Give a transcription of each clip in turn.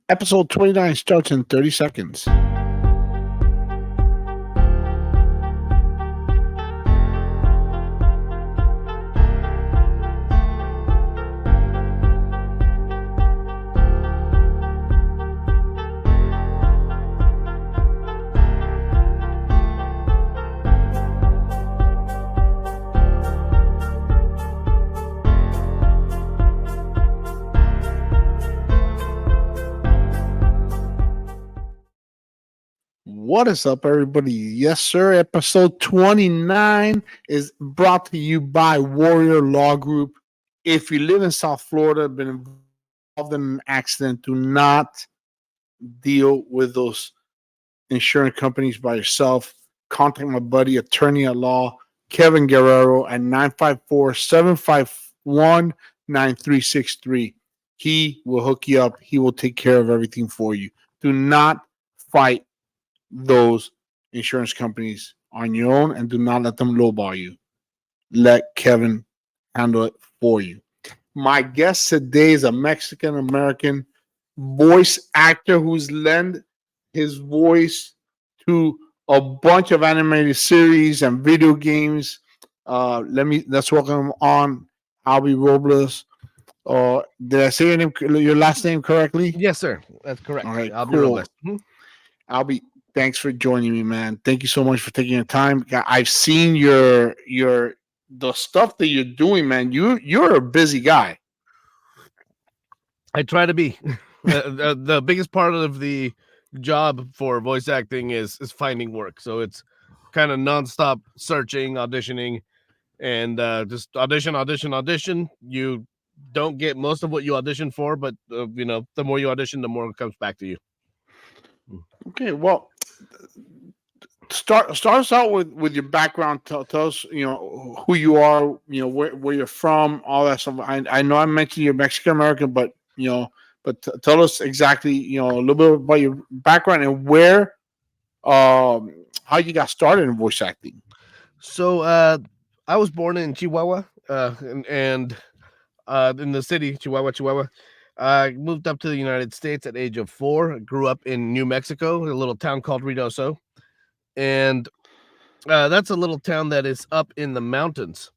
Episode 29 starts in 30 seconds. What is up, everybody? Yes, sir. Episode 29 is brought to you by Warrior Law Group. If you live in South Florida, been involved in an accident, do not deal with those insurance companies by yourself. Contact my buddy, attorney at law, Kevin Guerrero, at 954-751-9363. He will hook you up. He will take care of everything for you. Do not fight those insurance companies on your own and do not let them lowball you. Let Kevin handle it for you. My guest today is a Mexican American voice actor who's lent his voice to a bunch of animated series and video games. Let's welcome on Albie Robles. Did I say your last name correctly? Yes, sir. That's correct. All right, Albie cool. Robles. Albie, thanks for joining me, man. Thank you so much for taking the time. I've seen the stuff that you're doing, man. You're a busy guy. I try to be. The biggest part of the job for voice acting is finding work. So it's kind of nonstop searching, auditioning, and just audition. You don't get most of what you audition for, but the more you audition, the more it comes back to you. Okay, well, start us out with your background. Tell us, who you are, where you're from, all that stuff. I know I mentioned you're Mexican American, but tell us exactly, a little bit about your background and where, how you got started in voice acting. So I was born in Chihuahua, and in the city, Chihuahua. I moved up to the United States at age of 4. I grew up in New Mexico, a little town called Reynosa. And that's a little town that is up in the mountains.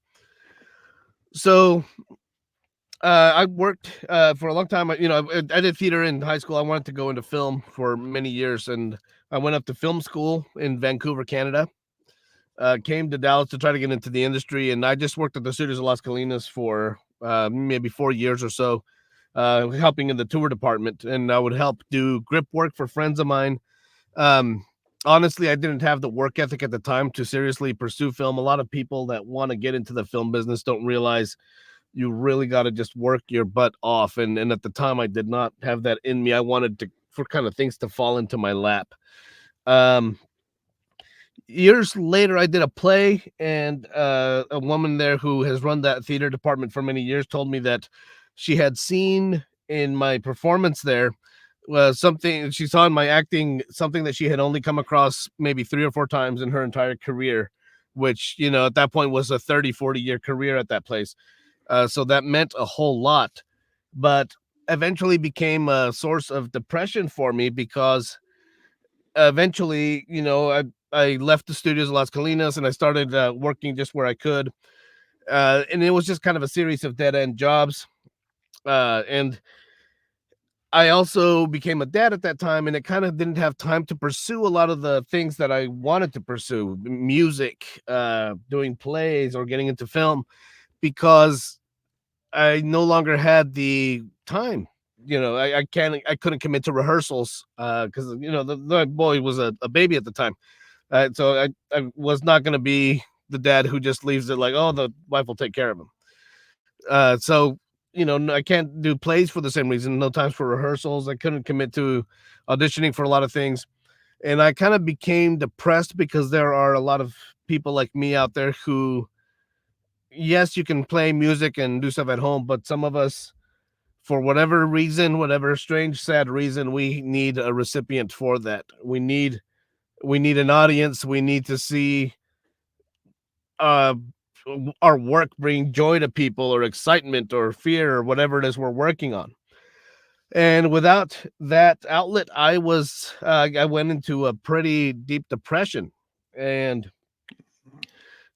So I worked for a long time. I did theater in high school. I wanted to go into film for many years. And I went up to film school in Vancouver, Canada. Came to Dallas to try to get into the industry. And I just worked at the Studios of Las Colinas for maybe 4 years or so. Helping in the tour department, and I would help do grip work for friends of mine. Honestly, I didn't have the work ethic at the time to seriously pursue film. A lot of people that want to get into the film business don't realize you really got to just work your butt off. And at the time, I did not have that in me. I wanted for kind of things to fall into my lap. Years later, I did a play, and a woman there who has run that theater department for many years told me that she had seen in my performance there something she saw in my acting, something that she had only come across maybe 3 or 4 times in her entire career, which, at that point was a 30-40 year career at that place. So that meant a whole lot, but eventually became a source of depression for me because eventually, I left the Studios of Las Colinas and I started working just where I could. And it was just kind of a series of dead end jobs. And I also became a dad at that time, and it kind of didn't have time to pursue a lot of the things that I wanted to pursue, music, doing plays, or getting into film, because I no longer had the time. I couldn't commit to rehearsals because the boy was a baby at the time, so I was not going to be the dad who just leaves it like, oh, the wife will take care of him. So I can't do plays for the same reason. No times for rehearsals. I couldn't commit to auditioning for a lot of things. And I kind of became depressed because there are a lot of people like me out there who, yes, you can play music and do stuff at home, but some of us, for whatever reason, whatever strange, sad reason, we need a recipient for that. We need an audience. We need to see our work bring joy to people, or excitement, or fear, or whatever it is we're working on. And without that outlet, I went into a pretty deep depression. And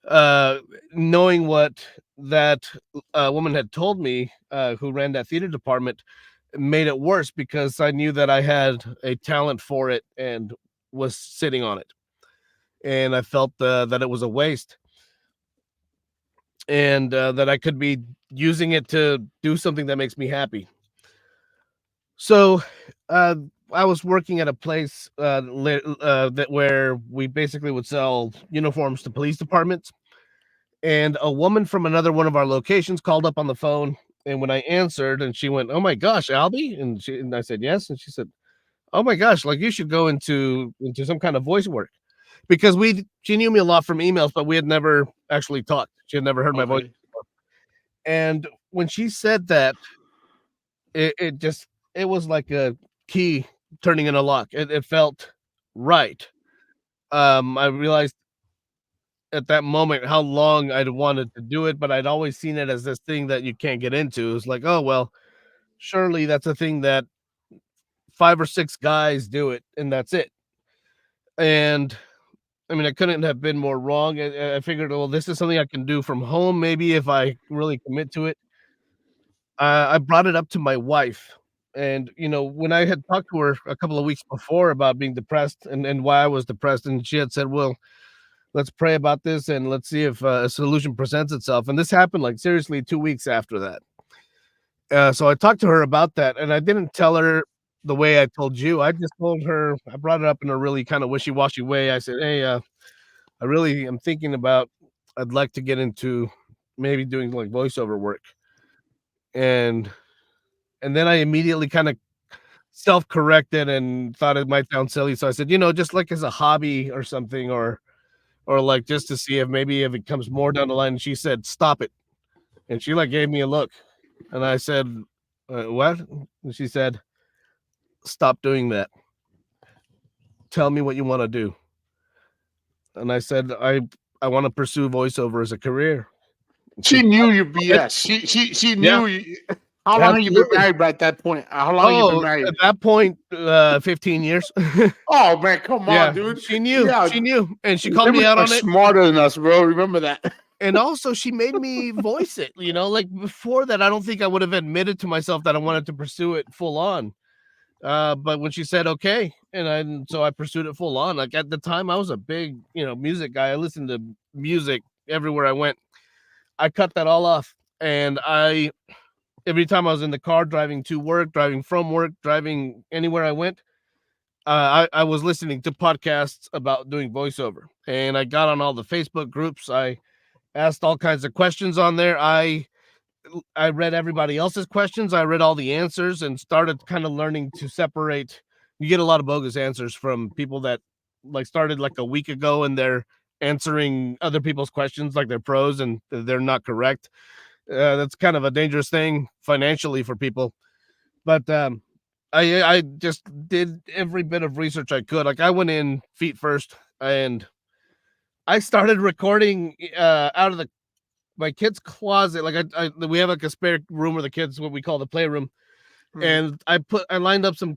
uh, knowing what that woman had told me, who ran that theater department, made it worse because I knew that I had a talent for it and was sitting on it, and I felt that it was a waste, and that I could be using it to do something that makes me happy. So, uh, I was working at a place that where we basically would sell uniforms to police departments, and a woman from another one of our locations called up on the phone. And when I answered, and she went, "Oh my gosh, Albie," and I said yes, and she said, "Oh my gosh, like you should go into some kind of voice work," because she knew me a lot from emails, but we had never actually talked. She had never heard my voice. Okay. And when she said that, it just it was like a key turning in a lock. It felt right. I realized at that moment how long I'd wanted to do it, but I'd always seen it as this thing that you can't get into. It's like, oh well, surely that's a thing that 5 or 6 guys do it, and that's it. And I mean, I couldn't have been more wrong. I figured, well, this is something I can do from home, maybe if I really commit to it. I brought it up to my wife, and when I had talked to her a couple of weeks before about being depressed and why I was depressed, and she had said, "Well, let's pray about this and let's see if a solution presents itself." And this happened like seriously 2 weeks after that. So I talked to her about that, and I didn't tell her the way I told you. I just told her, I brought it up in a really kind of wishy-washy way. I said, "Hey, I really am thinking about, I'd like to get into maybe doing like voiceover work." And then I immediately kind of self-corrected and thought it might sound silly. So I said, just like as a hobby or something, or like just to see if it comes more down the line. And she said, "Stop it." And she like gave me a look. And I said, "What?" And she said, "Stop doing that. Tell me what you want to do." And I said, I want to pursue voiceover as a career. And she She knew your "Stop it." BS. She Yeah, knew you. How long have you been absolutely. married by at that point? How long have you been Oh, married? at that point, 15 years. Oh man, come on, Yeah, dude. she Yeah, knew, and she called me women out are on it. smarter than us, bro. Remember that. And also she made me voice it, like before that, I don't think I would have admitted to myself that I wanted to pursue it full on. But when she said okay, so I pursued it full on. Like at the time, I was a big, music guy. I listened to music everywhere I went. I cut that all off, and every time I was in the car driving to work, driving from work, driving anywhere I went, I was listening to podcasts about doing voiceover, and I got on all the Facebook groups. I asked all kinds of questions on there. I read everybody else's questions. I read all the answers and started kind of learning to separate. You get a lot of bogus answers from people that like started like a week ago and they're answering other people's questions like they're pros and they're not correct. That's kind of a dangerous thing financially for people. But I just did every bit of research I could. Like I went in feet first and I started recording out of my kid's closet. Like we have like a spare room where the kids, what we call the playroom, Hmm. and I lined up some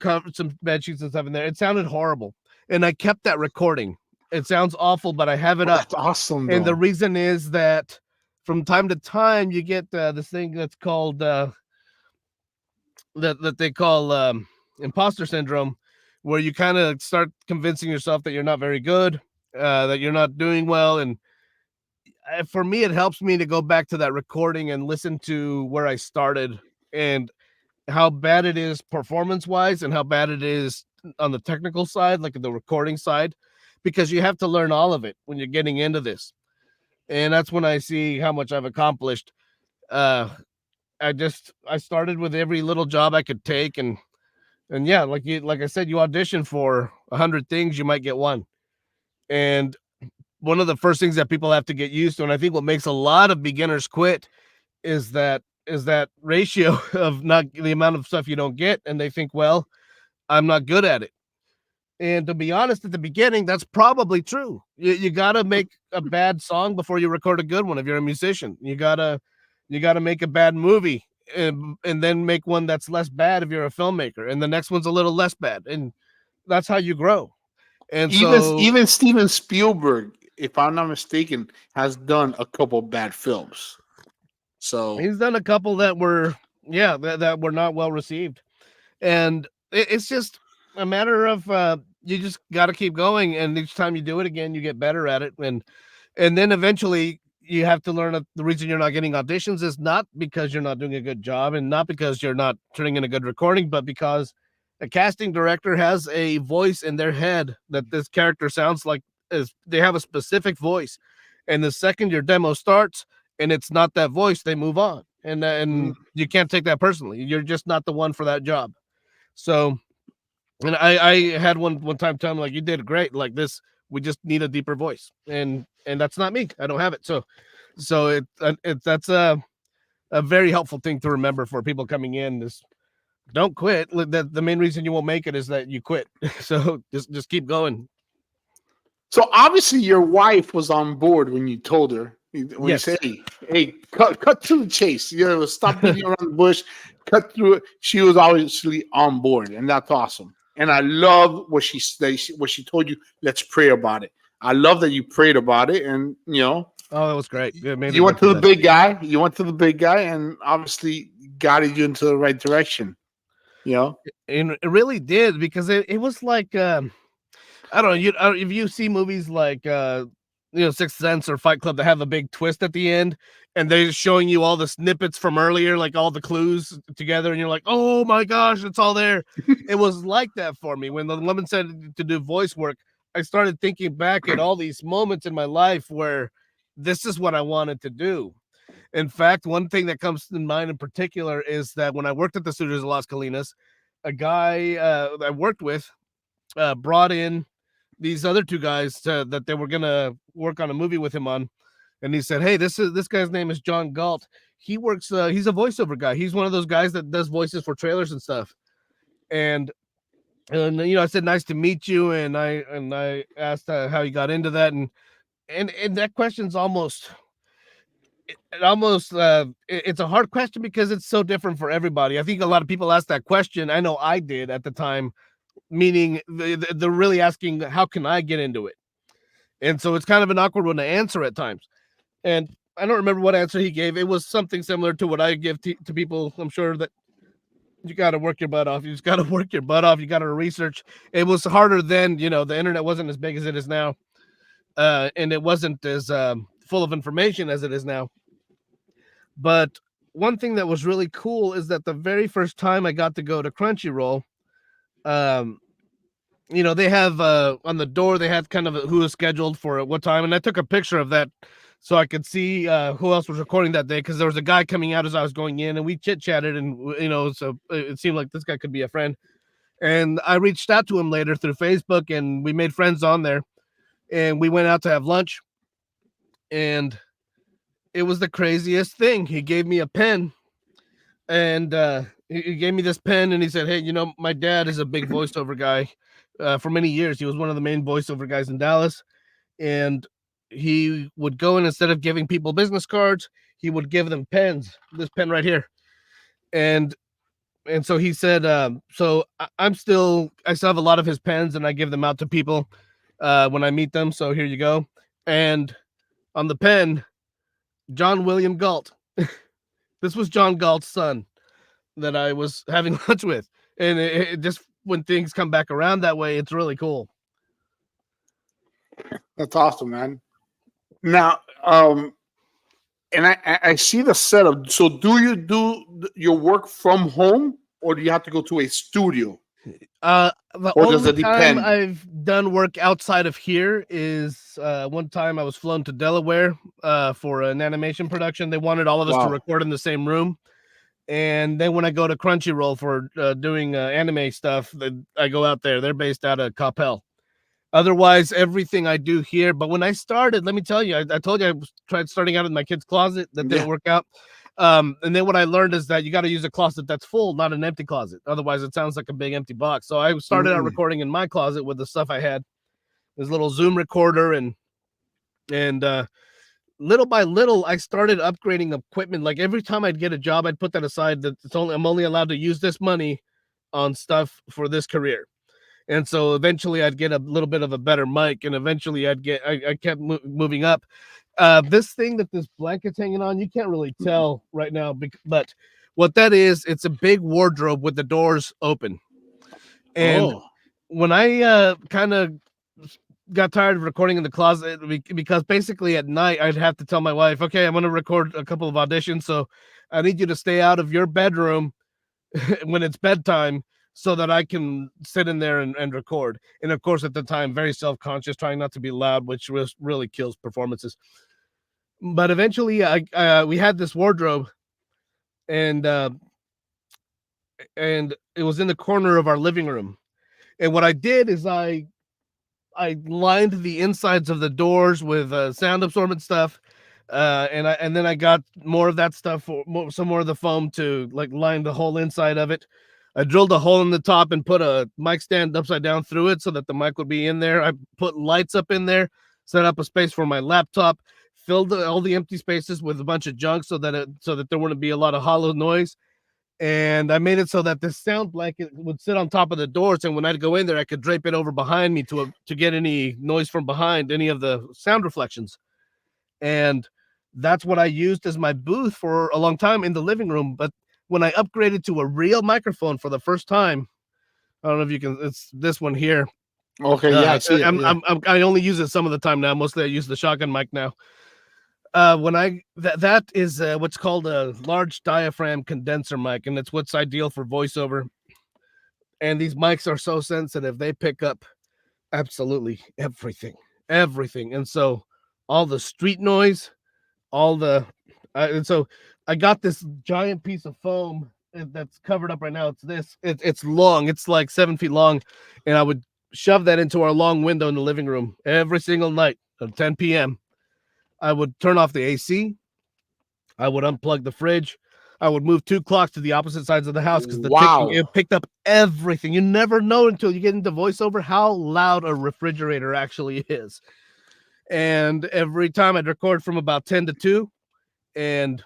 bed sheets and stuff in there. It sounded horrible, and I kept that recording. It sounds awful, but I have it Oh, up, that's awesome, and the though. reason is that from time to time you get this thing that's called that they call imposter syndrome, where you kind of start convincing yourself that you're not very good, that you're not doing well, and for me, it helps me to go back to that recording and listen to where I started and how bad it is performance wise and how bad it is on the technical side, like the recording side, because you have to learn all of it when you're getting into this. And that's when I see how much I've accomplished. Uh, I started with every little job I could take, and yeah, like I said, you audition for 100 things, you might get one. And one of the first things that people have to get used to, and I think what makes a lot of beginners quit is that ratio of not the amount of stuff you don't get, and they think, well, I'm not good at it. And to be honest, at the beginning, that's probably true. You gotta make a bad song before you record a good one if you're a musician. You gotta make a bad movie and then make one that's less bad if you're a filmmaker, and the next one's a little less bad, and that's how you grow. And so Even Steven Spielberg, if I'm not mistaken, has done a couple bad films. So he's done a couple that were, yeah, that were not well received, and it's just a matter of you just got to keep going, and each time you do it again, you get better at it, and then eventually you have to learn that the reason you're not getting auditions is not because you're not doing a good job and not because you're not turning in a good recording, but because a casting director has a voice in their head that this character sounds like, is they have a specific voice, and the second your demo starts and it's not that voice, they move on, and you can't take that personally. You're just not the one for that job. So, and I had one time tell him, like, you did great, like this, we just need a deeper voice, and that's not me. I don't have it. So that's a very helpful thing to remember for people coming in is don't quit. That the main reason you won't make it is that you quit. So just keep going. so obviously your wife was on board when you told her. When you Yes. say, hey, cut to the chase. You know, stop beating around the bush, cut through it. She was obviously on board, and that's awesome. And I love what she said, what she told you. Let's pray about it. I love that you prayed about it, and you know, Oh, that was great. you went to the big guy. You went to the big guy, and obviously guided you into the right direction. You know, And it really did, because it was like I don't know, if you see movies like Sixth Sense or Fight Club that have a big twist at the end, and they're showing you all the snippets from earlier, like all the clues together, and you're like, oh my gosh, it's all there. It was like that for me when the woman said to do voice work. I started thinking back at all these moments in my life where this is what I wanted to do. In fact, one thing that comes to mind in particular is that when I worked at the Studios of Las Colinas, a guy I worked with brought in these other two guys that they were gonna work on a movie with him on, and he said, "Hey, this guy's name is John Galt. He works. He's a voiceover guy. He's one of those guys that does voices for trailers and stuff." And I said, "Nice to meet you," and I asked how he got into that, and that question's almost it's a hard question because it's so different for everybody. I think a lot of people ask that question. I know I did at the time, meaning they're really asking, how can I get into it? And so it's kind of an awkward one to answer at times. And I don't remember what answer he gave. It was something similar to what I give to people. I'm sure that you got to work your butt off. You just got to work your butt off. You got to research. It was harder then, the internet wasn't as big as it is now. And it wasn't as full of information as it is now. But one thing that was really cool is that the very first time I got to go to Crunchyroll, they have on the door, they had kind of who was scheduled for at what time. And I took a picture of that so I could see who else was recording that day, because there was a guy coming out as I was going in, and we chit-chatted, and, so it seemed like this guy could be a friend. And I reached out to him later through Facebook, and we made friends on there, and we went out to have lunch, and it was the craziest thing. He gave me a pen, and he gave me this pen, and he said, "Hey, my dad is a big voiceover guy. For many years, he was one of the main voiceover guys in Dallas, and he would go in, instead of giving people business cards, he would give them pens. This pen right here, and so he said, so I still have a lot of his pens, and I give them out to people when I meet them. So here you go." And on the pen, John William Galt. This was John Galt's son that I was having lunch with, and it just, when things come back around that way, it's really cool. that's awesome, man. Now, and I see the setup. So, do you do your work from home, or do you have to go to a studio? The Or does only it time depend? I've done work outside of here is one time I was flown to Delaware for an animation production. They wanted all of us to Wow. record in the same room. And then when I go to Crunchyroll for doing anime stuff, I go out there. They're based out of Coppell. Otherwise, everything I do here. But when I started, let me tell you, I told you I tried starting out in my kid's closet. That didn't work out. And then what I learned is that you got to use a closet that's full, not an empty closet. Otherwise, it sounds like a big empty box. So I started out recording in my closet with the stuff I had, this little Zoom recorder, and little by little, I started upgrading equipment. Like every time I'd get a job, I'd put that aside. That I'm only allowed to use this money on stuff for this career. And so eventually I'd get a little bit of a better mic, and eventually I kept moving up. This thing that this blanket's hanging on, you can't really tell right now, but what that is, it's a big wardrobe with the doors open. And when I kind of got tired of recording in the closet, because basically at night I'd have to tell my wife, okay, I'm going to record a couple of auditions, so I need you to stay out of your bedroom when it's bedtime so that I can sit in there and record. And of course, at the time, very self-conscious, trying not to be loud, which really kills performances. But eventually we had this wardrobe, and it was in the corner of our living room. And what I did is I lined the insides of the doors with sound absorbent stuff, and then I got more of that stuff, some more of the foam to like line the whole inside of it. I drilled a hole in the top and put a mic stand upside down through it so that the mic would be in there. I put lights up in there, set up a space for my laptop, filled all the empty spaces with a bunch of junk so that there wouldn't be a lot of hollow noise. And I made it so that this sound blanket would sit on top of the doors, and when I'd go in there, I could drape it over behind me to get any noise from behind, any of the sound reflections. And that's what I used as my booth for a long time in the living room. But when I upgraded to a real microphone for the first time, I don't know if you can. It's this one here. Okay, yeah, I see it. I only use it some of the time now. Mostly I use the shotgun mic now. That is what's called a large diaphragm condenser mic, and it's what's ideal for voiceover. And these mics are so sensitive, they pick up absolutely everything. And so all the street noise, all the and so I got this giant piece of foam that's covered up right now. It's long, it's like 7 feet long, and I would shove that into our long window in the living room every single night at 10 p.m. I would turn off the AC. I would unplug the fridge. I would move 2 clocks to the opposite sides of the house because the ticking, it picked up everything. You never know until you get into voiceover how loud a refrigerator actually is. And every time I'd record from about 10 to 2, and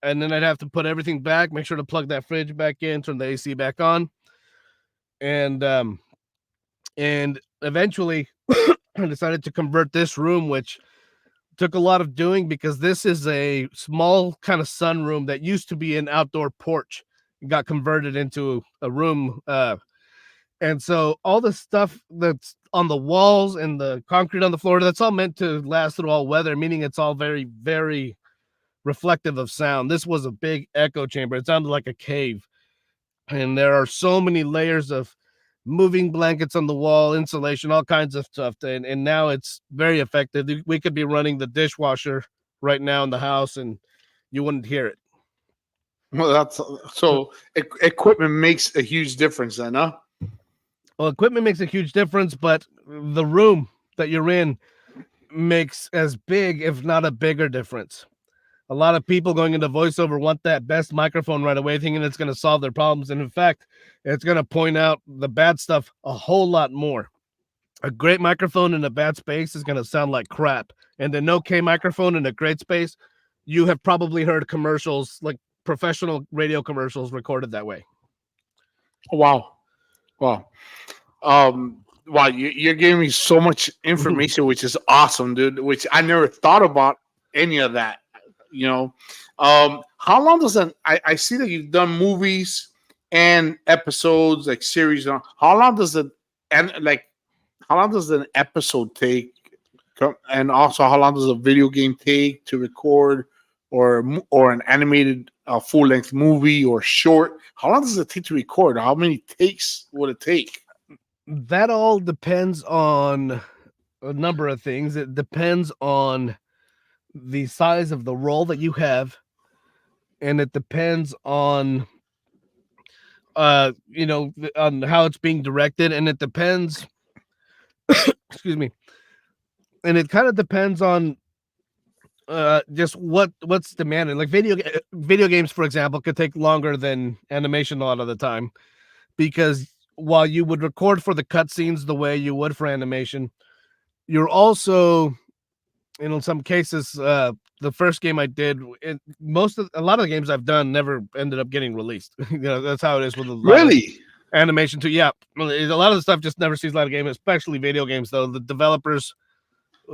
then I'd have to put everything back, make sure to plug that fridge back in, turn the AC back on. And eventually I decided to convert this room, which took a lot of doing because this is a small kind of sunroom that used to be an outdoor porch. It got converted into a room. And so all the stuff that's on the walls and the concrete on the floor, that's all meant to last through all weather, meaning it's all very, very reflective of sound. This was a big echo chamber. It sounded like a cave. And there are so many layers of moving blankets on the wall, insulation, all kinds of stuff. And now it's very effective. We could be running the dishwasher right now in the house and you wouldn't hear it. Well, that's so equipment makes a huge difference then, huh? Well, equipment makes a huge difference, but the room that you're in makes as big, if not a bigger difference. A lot of people going into voiceover want that best microphone right away, thinking it's going to solve their problems. And in fact, it's going to point out the bad stuff a whole lot more. A great microphone in a bad space is going to sound like crap. And an okay microphone in a great space, you have probably heard commercials, like professional radio commercials recorded that way. Wow. Wow, you're giving me so much information, which is awesome, dude, which I never thought about any of that. How long does I see that you've done movies and episodes, like series. How long does an episode take? And also, how long does a video game take to record, or an animated full length movie or short? How long does it take to record? How many takes would it take? That all depends on a number of things. It depends on the size of the role that you have, and it depends on on how it's being directed, and it depends excuse me, and it kind of depends on just what's demanded. Like video games, for example, could take longer than animation a lot of the time, because while you would record for the cutscenes the way you would for animation, you're also in some cases, the first game I did, a lot of the games I've done never ended up getting released. That's how it is with a lot of Really? animation too. Yeah, a lot of the stuff just never sees a lot of games, especially video games. Though the developers,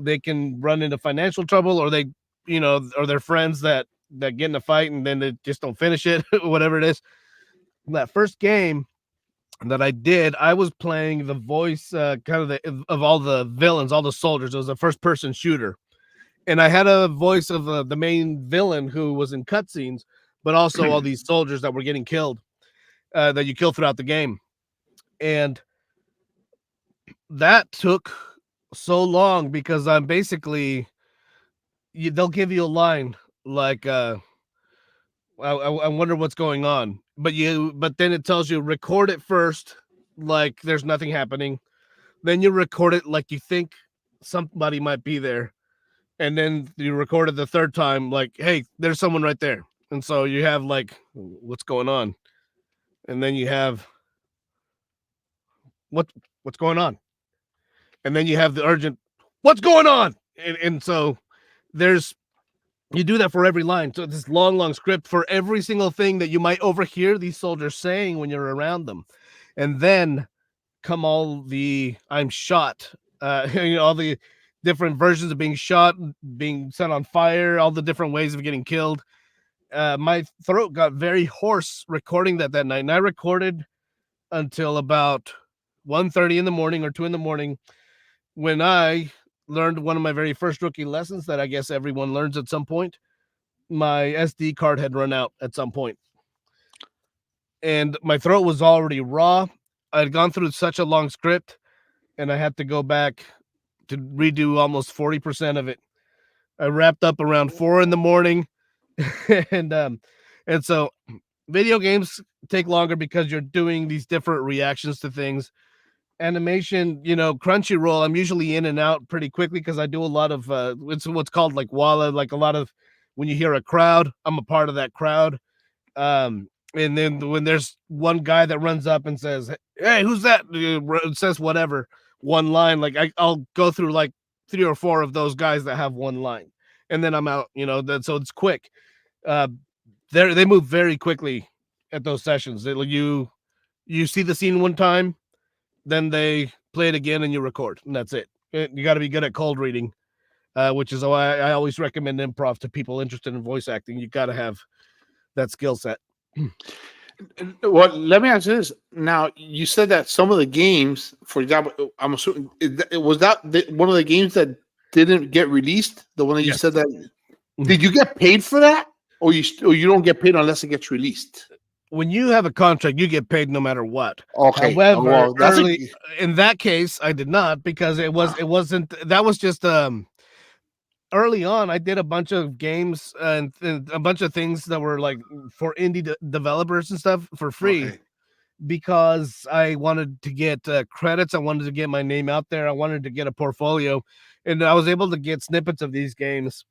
they can run into financial trouble, or or their friends that get in a fight and then they just don't finish it, whatever it is. That first game that I did, I was playing the voice, kind of all the villains, all the soldiers. It was a first person shooter, and I had a voice of the main villain who was in cutscenes, but also all these soldiers that were getting killed, that you kill throughout the game. And that took so long because I'm basically, they'll give you a line like, I wonder what's going on, but then it tells you record it first, like there's nothing happening. Then you record it like you think somebody might be there, and then you record it the third time, like, hey, there's someone right there. And so you have like, what's going on? And then you have what's going on? And then you have the urgent, what's going on? And so there's, you do that for every line. So this long script for every single thing that you might overhear these soldiers saying when you're around them. And then come all the I'm shot, all the different versions of being shot, being set on fire, all the different ways of getting killed. My throat got very hoarse recording that night, and I recorded until about 1:30 in the morning or 2 in the morning, when I learned one of my very first rookie lessons that I guess everyone learns at some point. My SD card had run out at some point, and my throat was already raw. I'd gone through such a long script, and I had to go back to redo almost 40% of it. I wrapped up around 4 in the morning, and so video games take longer because you're doing these different reactions to things. Animation, Crunchyroll, I'm usually in and out pretty quickly because I do a lot of it's what's called like Walla, like a lot of, when you hear a crowd, I'm a part of that crowd. And then when there's one guy that runs up and says, hey, who's that? Says whatever, one line, like I'll go through like 3 or 4 of those guys that have one line, and then I'm out, so it's quick. They move very quickly at those sessions. You see the scene one time, then they play it again and you record, and that's it. You got to be good at cold reading, which is why I always recommend improv to people interested in voice acting. You got to have that skill set. Well, let me ask you this. Now, you said that some of the games, for example, I'm assuming, was that one of the games that didn't get released? The one that you said that, did you get paid for that, or you don't get paid unless it gets released? When you have a contract, you get paid no matter what. Okay. However, in that case, I did not, because it wasn't. That was just early on. I did a bunch of games and a bunch of things that were like for indie developers and stuff for free, because I wanted to get credits. I wanted to get my name out there. I wanted to get a portfolio, and I was able to get snippets of these games.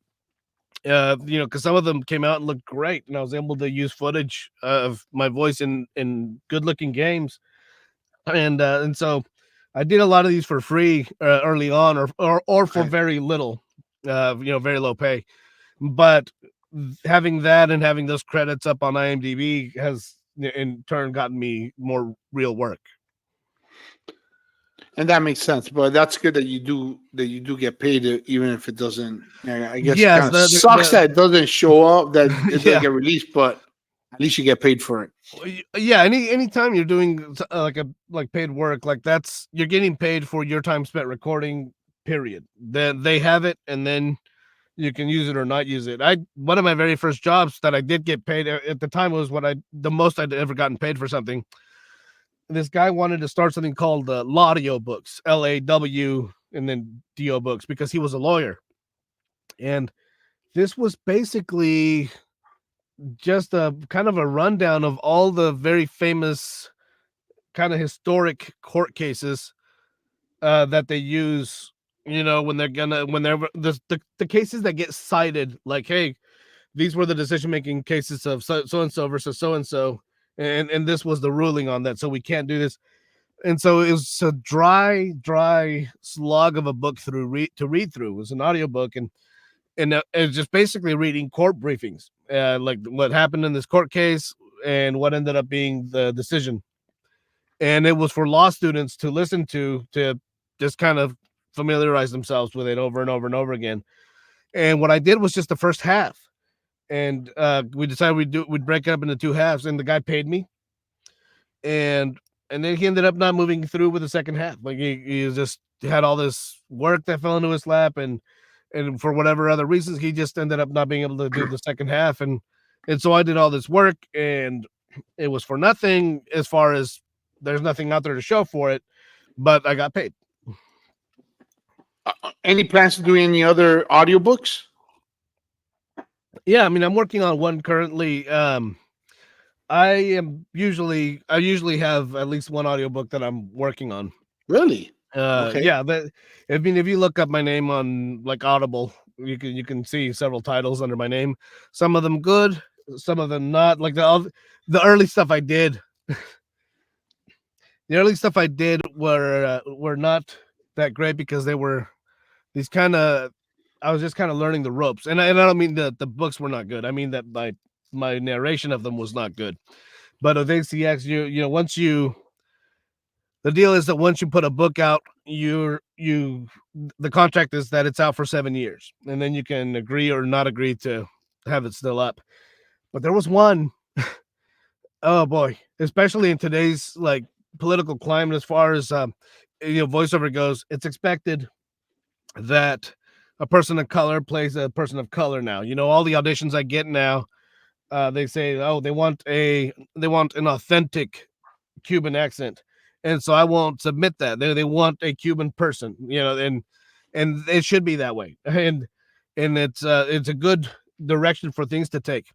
Because some of them came out and looked great, and I was able to use footage of my voice in good looking games, and so I did a lot of these for free early on, or for very little, very low pay. But having that and having those credits up on IMDb has in turn gotten me more real work. And that makes sense, but that's good that you do get paid, even if it doesn't. I guess Yes, it kind of sucks that it doesn't show up, that it doesn't get released, but at least you get paid for it. Yeah, anytime you're doing like paid work, like you're getting paid for your time spent recording. Period. Then they have it, and then you can use it or not use it. One of my very first jobs that I did get paid at the time was the most I'd ever gotten paid for something. This guy wanted to start something called Laudio Books, LAW, and then DO Books, because he was a lawyer. And this was basically just a kind of a rundown of all the very famous kind of historic court cases that they use, when they're the cases that get cited, like, hey, these were the decision-making cases of so-and-so versus so-and-so. And this was the ruling on that, so we can't do this. And so it was a dry slog of a book to read through. It was an audiobook, and it was just basically reading court briefings, like what happened in this court case and what ended up being the decision. And it was for law students to listen to just kind of familiarize themselves with it over and over and over again. And what I did was just the first half, and we decided we'd break it up into two halves, and the guy paid me, and then he ended up not moving through with the second half. Like he just had all this work that fell into his lap, and for whatever other reasons, he just ended up not being able to do the second half, and so I did all this work, and it was for nothing as far as there's nothing out there to show for it, but I got paid. Any plans to do any other audiobooks? Yeah, I mean, I'm working on one currently. I usually have at least one audiobook that I'm working on. Really? Okay. Yeah, I mean, if you look up my name on like Audible, you can see several titles under my name. Some of them good, some of them not. Like the early stuff I did, the early stuff I did were not that great because they were these kind of, I was just kind of learning the ropes, and I don't mean that the books were not good. I mean that my narration of them was not good. But with ACX, you know, the deal is that once you put a book out, the contract is that it's out for 7 years, and then you can agree or not agree to have it still up. But there was one, oh boy, especially in today's like political climate, as far as voiceover goes, it's expected that a person of color plays a person of color now. You know, all the auditions I get now, they say, oh, they want an authentic Cuban accent, and so I won't submit that. They want a Cuban person, you know, and it should be that way, and it's a good direction for things to take.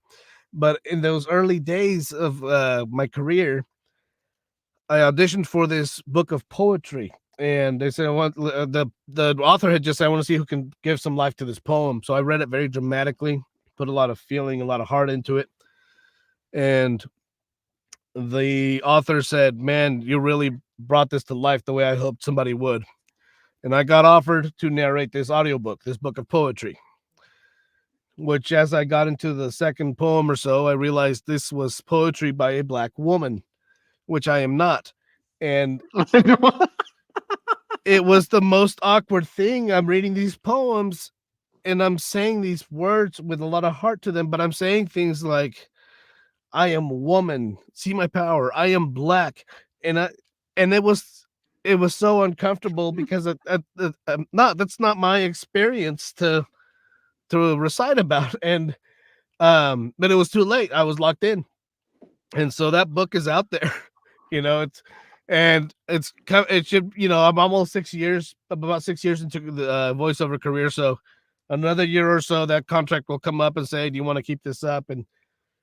But in those early days of my career, I auditioned for this book of poetry, and they said, I want the author had just said, I want to see who can give some life to this poem. So I read it very dramatically, put a lot of feeling, a lot of heart into it, and the author said, man, you really brought this to life the way I hoped somebody would. And I got offered to narrate this audiobook, this book of poetry, which as I got into the second poem or so, I realized this was poetry by a Black woman, which I am not. And it was the most awkward thing. I'm reading these poems and I'm saying these words with a lot of heart to them, but I'm saying things like, I am a woman, see my power, I am Black. And it was so uncomfortable because that's not my experience to recite about. And but it was too late. I was locked in. And so that book is out there. You know, it should, you know, I'm almost 6 years, about 6 years into the voiceover career. So another year or so, that contract will come up and say, do you want to keep this up? And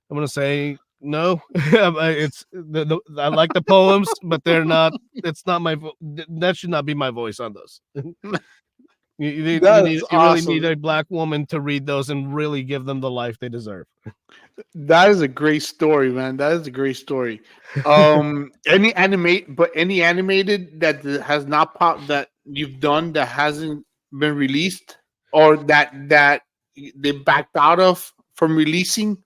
I'm going to say, no. It's I like the poems, but it's not that should not be my voice on those. You really need a Black woman to read those and really give them the life they deserve. That is a great story, man. That is a great story. Any animated that has not popped that you've done that hasn't been released, or that they backed out of from releasing?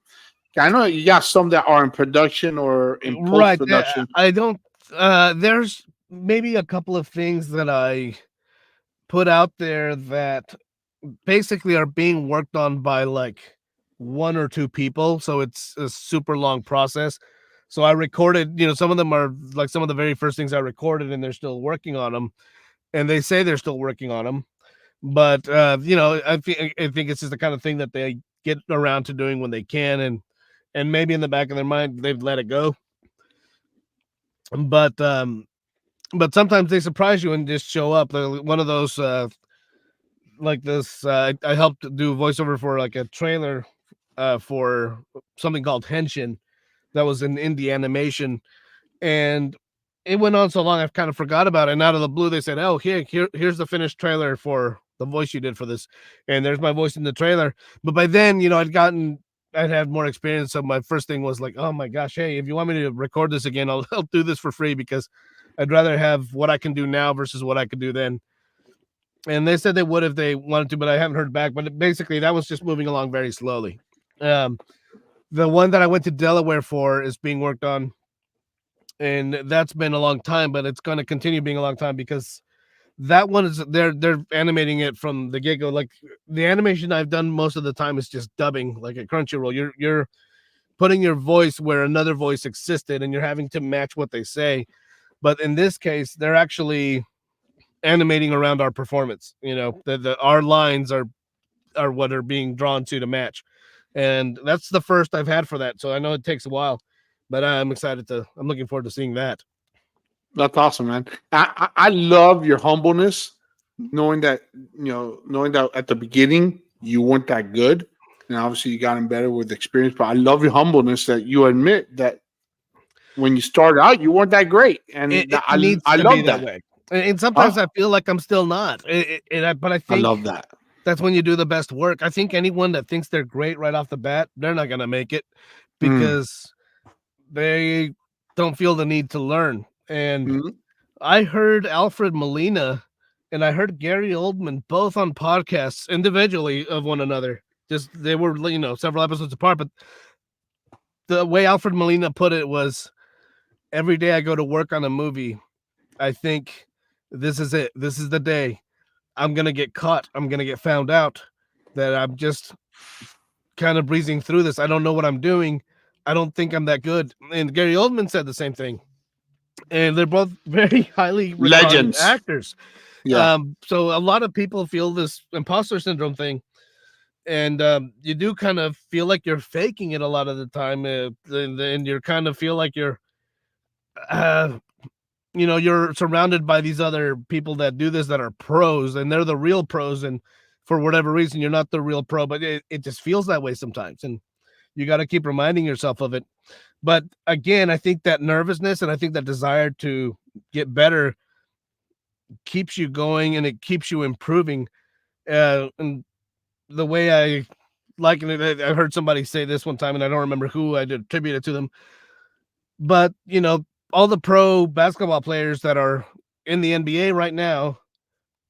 I know you got some that are in production or in post production. I don't. There's maybe a couple of things that I put out there that basically are being worked on by like one or two people, so it's a super long process. So I recorded, you know, some of them are like some of the very first things I recorded, and they're still working on them, and they say they're still working on them. But you know, I think it's just the kind of thing that they get around to doing when they can, and maybe in the back of their mind they've let it go. But sometimes they surprise you and just show up. They're one of those like this. I helped do voiceover for like a trailer for something called Henshin that was an indie animation, and it went on so long I've kind of forgot about it. And out of the blue they said, oh, here's the finished trailer for the voice you did for this, and there's my voice in the trailer. But by then, you know, I'd had more experience, so my first thing was like, oh my gosh, hey, if you want me to record this again, I'll do this for free, because I'd rather have what I can do now versus what I could do then. And they said they would if they wanted to, but I haven't heard back. But basically, that was just moving along very slowly. The one that I went to Delaware for is being worked on, and that's been a long time, but it's going to continue being a long time because that one is they're animating it from the get-go. Like the animation I've done most of the time is just dubbing, like at Crunchyroll. You're putting your voice where another voice existed, and you're having to match what they say. But in this case, they're actually animating around our performance. You know, our lines are what are being drawn to match, and that's the first I've had for that. So I know it takes a while, but I'm looking forward to seeing that. That's awesome, man. I love your humbleness, knowing that at the beginning you weren't that good, and obviously you gotten better with experience. But I love your humbleness that you admit that when you started out you weren't that great, and It I needs I to be love that that. way, and sometimes Huh? I feel like I'm still not. But I I think love that. that's when you do the best work. I think anyone that thinks they're great right off the bat, they're not gonna make it Mm. because they don't feel the need to learn. And Mhm. I heard Alfred Molina and I heard Gary Oldman both on podcasts individually of one another. Just they were, several episodes apart, but the way Alfred Molina put it was every day I go to work on a movie, I think this is it. This is the day I'm going to get caught. I'm going to get found out that I'm just kind of breezing through this. I don't know what I'm doing. I don't think I'm that good. And Gary Oldman said the same thing. And they're both very highly regarded Legends. actors. Yeah. So a lot of people feel this imposter syndrome thing, and you do kind of feel like you're faking it a lot of the time, and you kind of feel like uh, you're surrounded by these other people that do this that are pros, and they're the real pros, and for whatever reason, you're not the real pro, but it just feels that way sometimes, and you got to keep reminding yourself of it. But again, I think that nervousness and I think that desire to get better keeps you going and it keeps you improving. And the way I liken it, I heard somebody say this one time, and I don't remember who I did attribute it to them, but all the pro basketball players that are in the NBA right now,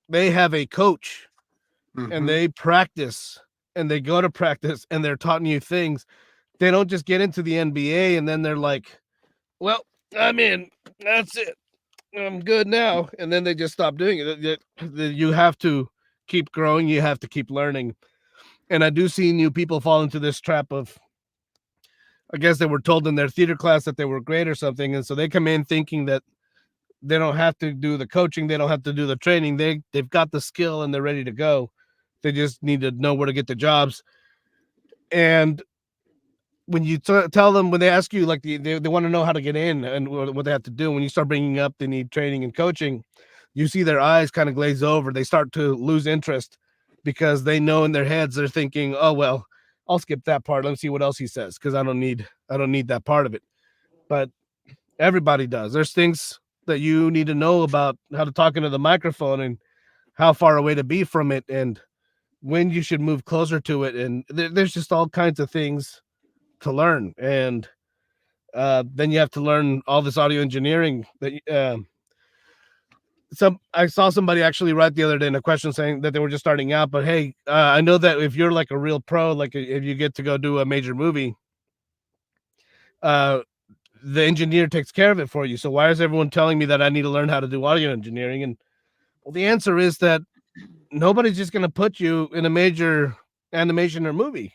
they have a coach and Hmm. they practice and they go to practice and they're taught new things. They don't just get into the NBA and then they're like, well, I'm in. That's it. I'm good now. And then they just stop doing it. You have to keep growing. You have to keep learning. And I do see new people fall into this trap of, I guess they were told in their theater class that they were great or something. And so they come in thinking that they don't have to do the coaching. They don't have to do the training. They've got the skill and they're ready to go. They just need to know where to get the jobs. And when you tell them, when they ask you, like they want to know how to get in and what they have to do, when you start bringing up they need training and coaching, you see their eyes kind of glaze over. They start to lose interest because they know in their heads they're thinking, oh well, I'll skip that part. Let's see what else he says because I don't need that part of it. But everybody does. There's things that you need to know about how to talk into the microphone and how far away to be from it and when you should move closer to it. And there's just all kinds of things to learn. And then you have to learn all this audio engineering that I saw somebody actually write the other day in a question saying that they were just starting out, but hey, I know that if you're like a real pro, like if you get to go do a major movie, uh, the engineer takes care of it for you. So why is everyone telling me that I need to learn how to do audio engineering? And well, the answer is that nobody's just going to put you in a major animation or movie.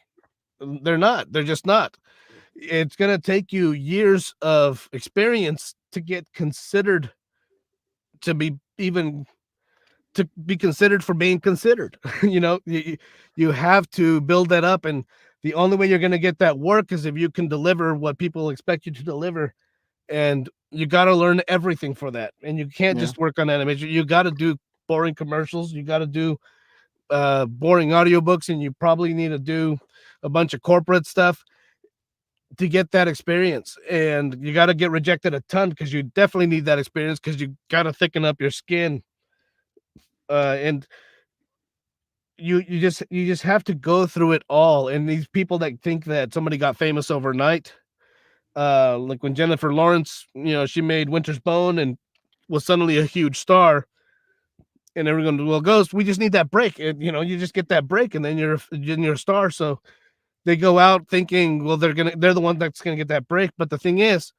They're not. They're just not. It's going to take you years of experience to get considered to be even to be considered for being considered. You have to build that up, and the only way you're going to get that work is if you can deliver what people expect you to deliver, and you got to learn everything for that. And you can't Yeah. just work on animation. You got to do boring commercials. You got to do boring audiobooks, and you probably need to do a bunch of corporate stuff to get that experience. And you got to get rejected a ton because you definitely need that experience because you got to thicken up your skin. And you just have to go through it all. And these people that think that somebody got famous overnight, like when Jennifer Lawrence, she made Winter's Bone, and was suddenly a huge star, and everyone goes, well, Ghost, we just need that break. And, you know, you just get that break, and then you're a star. So they go out thinking, well, they're the one that's gonna get that break. But the thing is,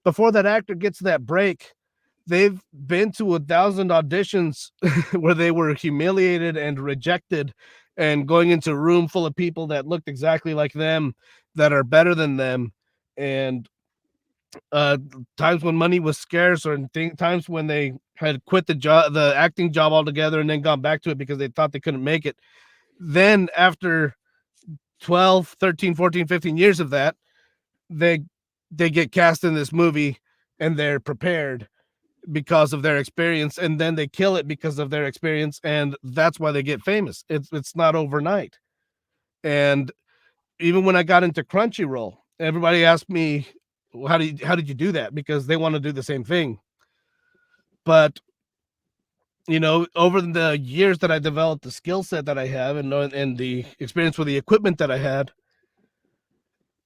before that actor gets that break, they've been to 1,000 auditions where they were humiliated and rejected, and going into a room full of people that looked exactly like them, that are better than them, and times when money was scarce, or times when they had quit the acting job altogether, and then gone back to it because they thought they couldn't make it. Then after 12, 13, 14, 15 years of that, they get cast in this movie, and they're prepared because of their experience, and then they kill it because of their experience, and that's why they get famous. It's not overnight. And even when I got into Crunchyroll, everybody asked me, well, how did you do that? Because they want to do the same thing. But you know, over the years that I developed the skill set that I have, and the experience with the equipment that I had,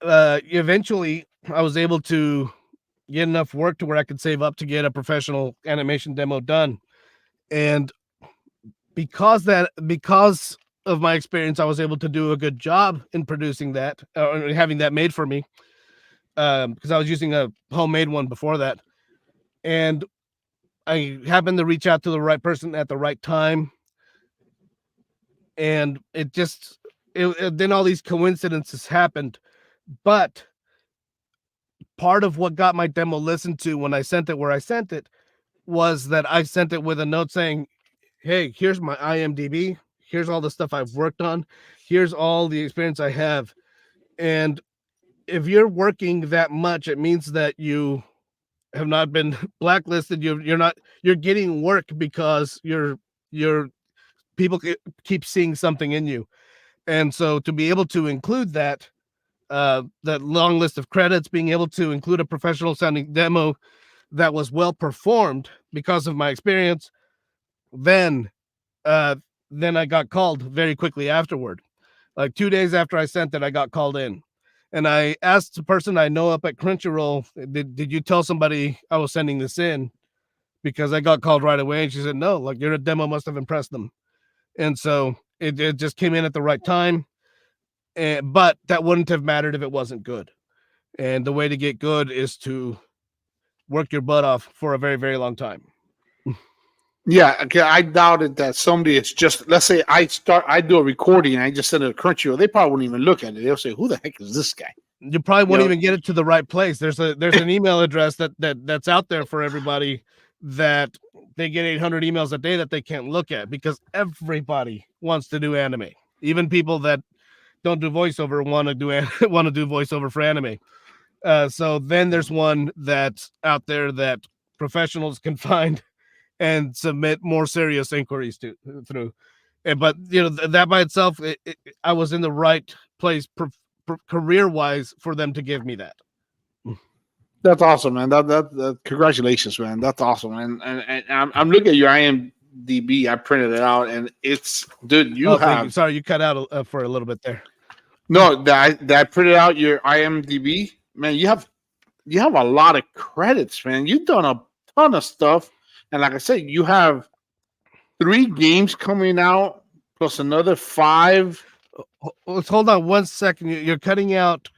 eventually I was able to get enough work to where I could save up to get a professional animation demo done. And because of my experience, I was able to do a good job in producing that, or having that made for me, because I was using a homemade one before that. And I happened to reach out to the right person at the right time, and then all these coincidences happened. But part of what got my demo listened to when I sent it where I sent it was that I sent it with a note saying, hey, here's my IMDb, here's all the stuff I've worked on, here's all the experience I have. And if you're working that much, it means that you have not been blacklisted. You're getting work because you're people keep seeing something in you. And so to be able to include that long list of credits, being able to include a professional sounding demo that was well performed because of my experience, then I got called very quickly afterward. Like 2 days after I sent it, I got called in. And I asked the person I know up at Crunchyroll, did you tell somebody I was sending this in? Because I got called right away. And she said, no, like your demo must have impressed them. And so it just came in at the right time. But that wouldn't have mattered if it wasn't good. And the way to get good is to work your butt off for a very, very long time. Yeah, okay. I doubted that somebody it's just, let's say I do a recording and I just send it to Crunchyroll. They probably wouldn't even look at it. They'll say, who the heck is this guy? You probably won't even get it to the right place. There's an email address that's out there for everybody, that they get 800 emails a day that they can't look at, because everybody wants to do anime. Even people that don't do voiceover want to do voiceover for anime. So then there's one that's out there that professionals can find and submit more serious inquiries through. But you know, that by itself, I was in the right place career wise for them to give me that. That's awesome, man. That congratulations, man. That's awesome, man. And I'm looking at your IMDb. I printed it out, and it's, dude. Thank you. Sorry, you cut out for a little bit there. No, that I printed out your IMDb, man. You have a lot of credits, man. You've done a ton of stuff, and like I said, you have 3 games coming out plus another 5. Let's hold on 1 second. You're cutting out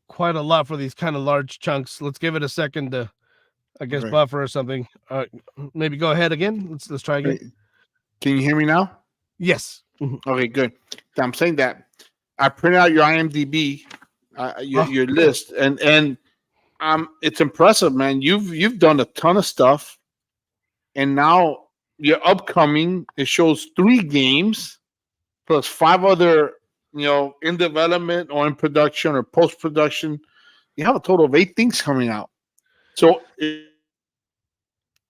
quite a lot for these kind of large chunks. Let's give it a second to, I guess, buffer or something. Maybe go ahead again. Let's try again. Can you hear me now? Yes. Okay, good. I'm saying that I printed out your IMDb, your list, and it's impressive, man. You've done a ton of stuff, and now your upcoming, it shows 3 games plus 5 other, in development or in production or post production. You have a total of 8 things coming out. So,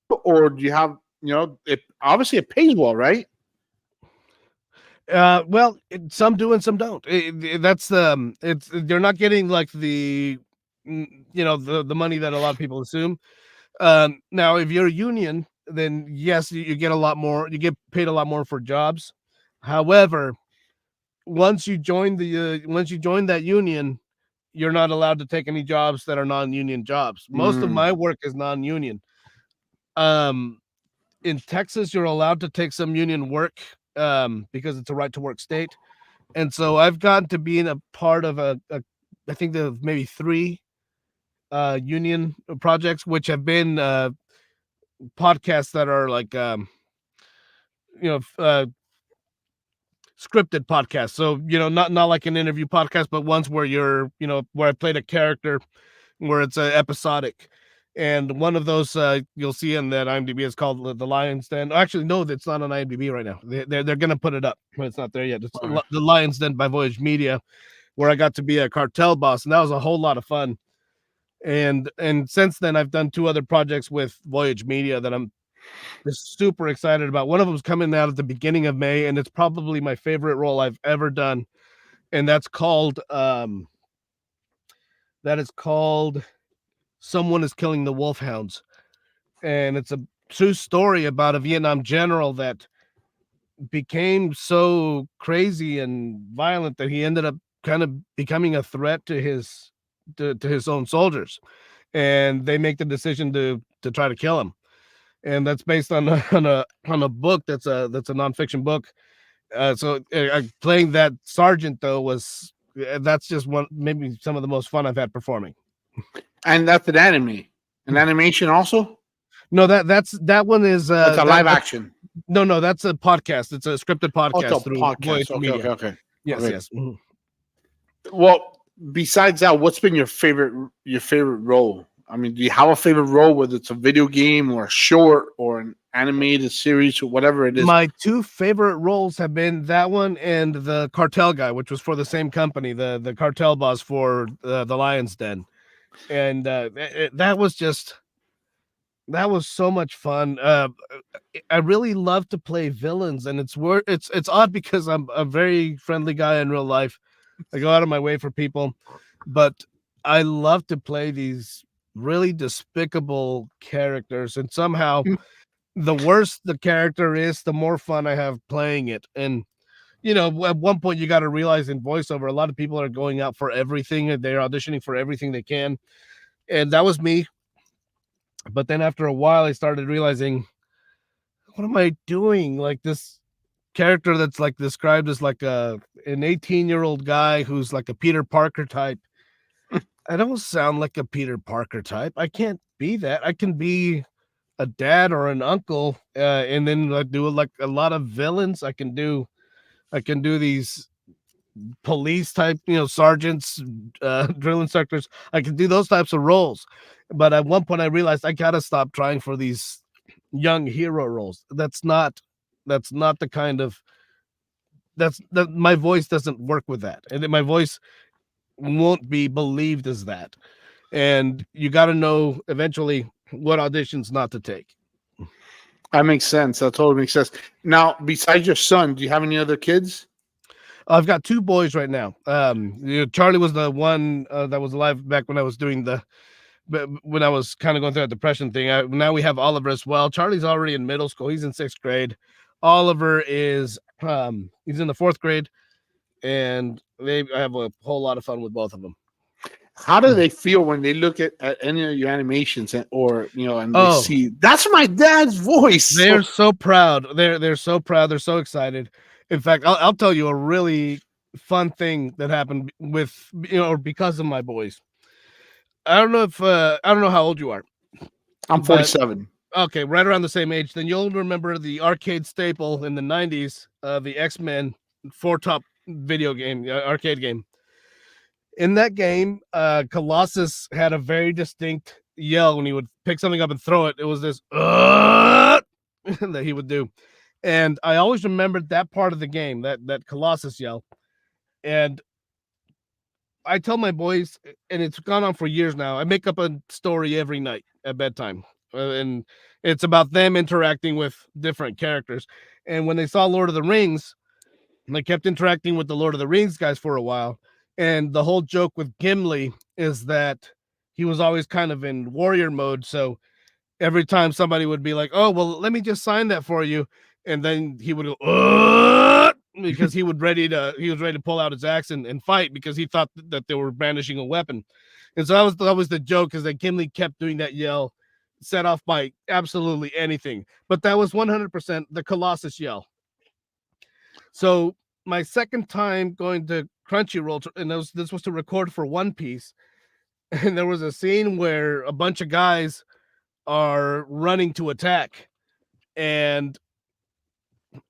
or do you have, obviously it pays well, right? Well, some do and some don't. That's they're not getting like the money that a lot of people assume. Now, if you're a union, then yes, you get a lot more. You get paid a lot more for jobs. However, once you join that union, you're not allowed to take any jobs that are non-union jobs. Most of my work is non-union. In Texas, you're allowed to take some union work because it's a right to work state. And so I've gotten to be in a part of I think there maybe 3 union projects, which have been podcasts that are like, scripted podcasts. So, not like an interview podcast, but ones where where I played a character where it's episodic. And one of those you'll see in that IMDb is called The Lion's Den. Actually, no, it's not on IMDb right now. They're going to put it up, but it's not there yet. It's All right. The Lion's Den by Voyage Media, where I got to be a cartel boss, and that was a whole lot of fun. And since then, I've done 2 other projects with Voyage Media that I'm just super excited about. One of them's coming out at the beginning of May, and it's probably my favorite role I've ever done, and that's called Someone is Killing the Wolfhounds. And it's a true story about a Vietnam general that became so crazy and violent that he ended up kind of becoming a threat to his own soldiers, and they make the decision to try to kill him. And that's based on a book that's a nonfiction book. So playing that sergeant though that's just maybe some of the most fun I've had performing. And that's an animation also. No, that one is It's a live action. No, that's a podcast. It's a scripted podcast It's a through podcast. Voyage Media. Okay. Yes, Okay. yes. Mhm. Well, besides that, what's been your favorite role? I mean, do you have a favorite role, whether it's a video game or a short or an animated series or whatever it is? My 2 favorite roles have been that one and the cartel guy, which was for the same company, the cartel boss for the Lion's Den. And that was so much fun. I really love to play villains, and it's odd because I'm a very friendly guy in real life. I go out of my way for people, but I love to play these really despicable characters, and somehow the worse the character is, the more fun I have playing it. And at one point you got to realize in voiceover, a lot of people are going out for everything, and they're auditioning for everything they can, and that was me. But then after a while I started realizing, what am I doing? Like, this character that's like described as like an 18-year-old guy who's like a Peter Parker type. I don't sound like a Peter Parker type. I can't be that. I can be a dad or an uncle, and then I do like a lot of villains. I can do these police type, sergeants, drill instructors. I can do those types of roles. But at one point I realized I gotta stop trying for these young hero roles. That's not the kind of my voice doesn't work with that, and my voice won't be believed as that. And you got to know eventually what auditions not to take. That makes sense. That totally makes sense. Now, besides your son, do you have any other kids? I've got 2 boys right now. Charlie was the one that was alive back when I was doing when I was kind of going through that depression thing. Now we have Oliver as well. Charlie's already in middle school. He's in 6th grade. Oliver is he's in the 4th grade, and I have a whole lot of fun with both of them. How do they feel when they look at any of your animations and they see that's my dad's voice? They're so proud. They're so proud. They're so excited. In fact, I'll tell you a really fun thing that happened with because of my boys. I don't know how old you are. I'm 47. Okay, right around the same age. Then you'll remember the arcade staple in the 90s, the X-Men 4-top video game, arcade game. In that game, Colossus had a very distinct yell when he would pick something up and throw it. It was this that he would do. And I always remembered that part of the game, that Colossus yell. And I tell my boys, and it's gone on for years now, I make up a story every night at bedtime. And it's about them interacting with different characters. And when they saw Lord of the Rings, they kept interacting with the Lord of the Rings guys for a while. And the whole joke with Gimli is that he was always kind of in warrior mode. So every time somebody would be like, oh, well, let me just sign that for you. And then he would go, because he was ready to pull out his axe and fight, because he thought that they were brandishing a weapon. And so that was the joke, is that Gimli kept doing that yell set off by absolutely anything. But that was 100% the Colossus yell. So my second time going to Crunchyroll, and this was to record for One Piece, and there was a scene where a bunch of guys are running to attack, and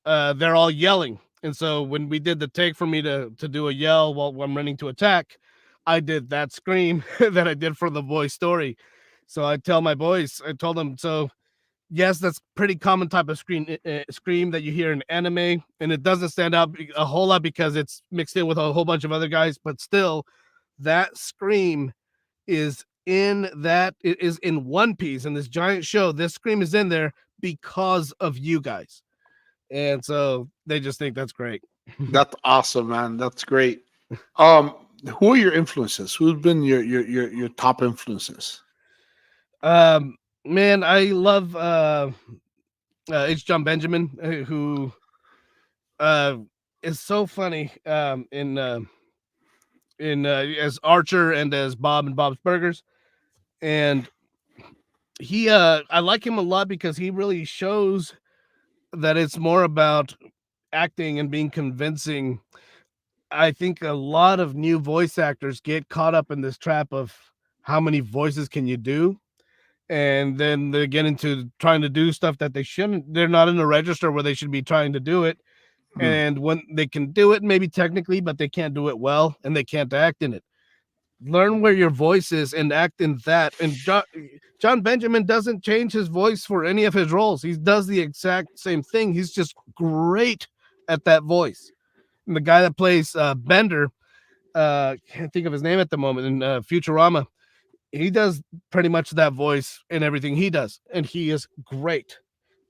they're all yelling. And so when we did the take for me to do a yell while I'm running to attack, I did that scream that I did for the boy story. So I tell my boys, I told them, so yes, that's pretty common type of scream that you hear in anime, and it doesn't stand out a whole lot because it's mixed in with a whole bunch of other guys, but still, that scream is it is in One Piece in this giant show. This scream is in there because of you guys, and so they just think that's great. That's awesome, man. That's great. Um, who are your influences? Who's been your top influences? Man, I love H. John Benjamin, who uh is so funny in as Archer and as Bob and Bob's Burgers. And he I like him a lot because he really shows that it's more about acting and being convincing. I think a lot of new voice actors get caught up in this trap of how many voices can you do, and then they get into trying to do stuff that they shouldn't. They're not in the register where they should be trying to do it. Hmm. And when they can do it, maybe technically, but they can't do it well, and they can't act in it. Learn where your voice is and act in that. And John Benjamin doesn't change his voice for any of his roles. He does the exact same thing. He's just great at that voice. And the guy that plays Bender, can't think of his name at the moment, in Futurama, he does pretty much that voice in everything he does, and he is great.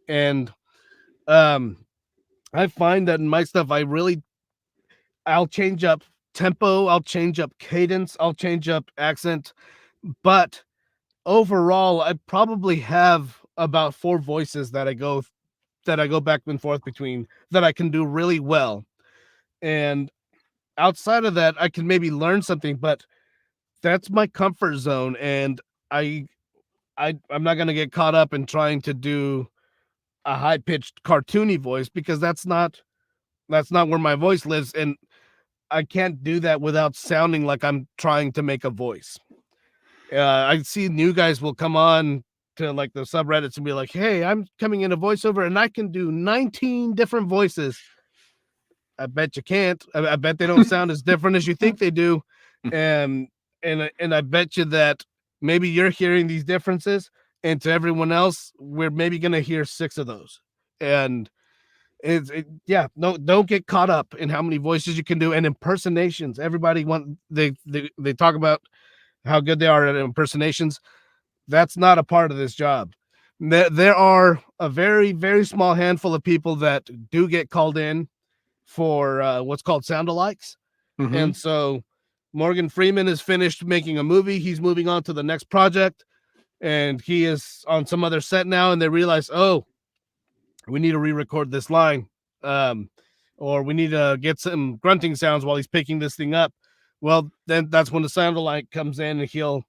And I find that in my stuff, I'll change up tempo, I'll change up cadence, I'll change up accent, but overall, I probably have about 4 voices that I go back and forth between that I can do really well. And outside of that, I can maybe learn something, but that's my comfort zone. And I, I'm not gonna get caught up in trying to do a high pitched cartoony voice because that's not where my voice lives, and I can't do that without sounding like I'm trying to make a voice. I see new guys will come on to like the subreddits and be like, "Hey, I'm coming in a voiceover and I can do 19 different voices." I bet you can't. I bet they don't sound as different as you think they do, and and I bet you that maybe you're hearing these differences, and to everyone else, we're maybe gonna hear 6 of those, and yeah, no, don't get caught up in how many voices you can do and impersonations. Everybody they talk about how good they are at impersonations. That's not a part of this job. There are a very, very small handful of people that do get called in for what's called sound-alikes. Hmm. And so Morgan Freeman is finished making a movie. He's moving on to the next project, and he is on some other set now, and they realize, oh, we need to re-record this line. Um, or we need to get some grunting sounds while he's picking this thing up. Well, then that's when the sound alike comes in, and he'll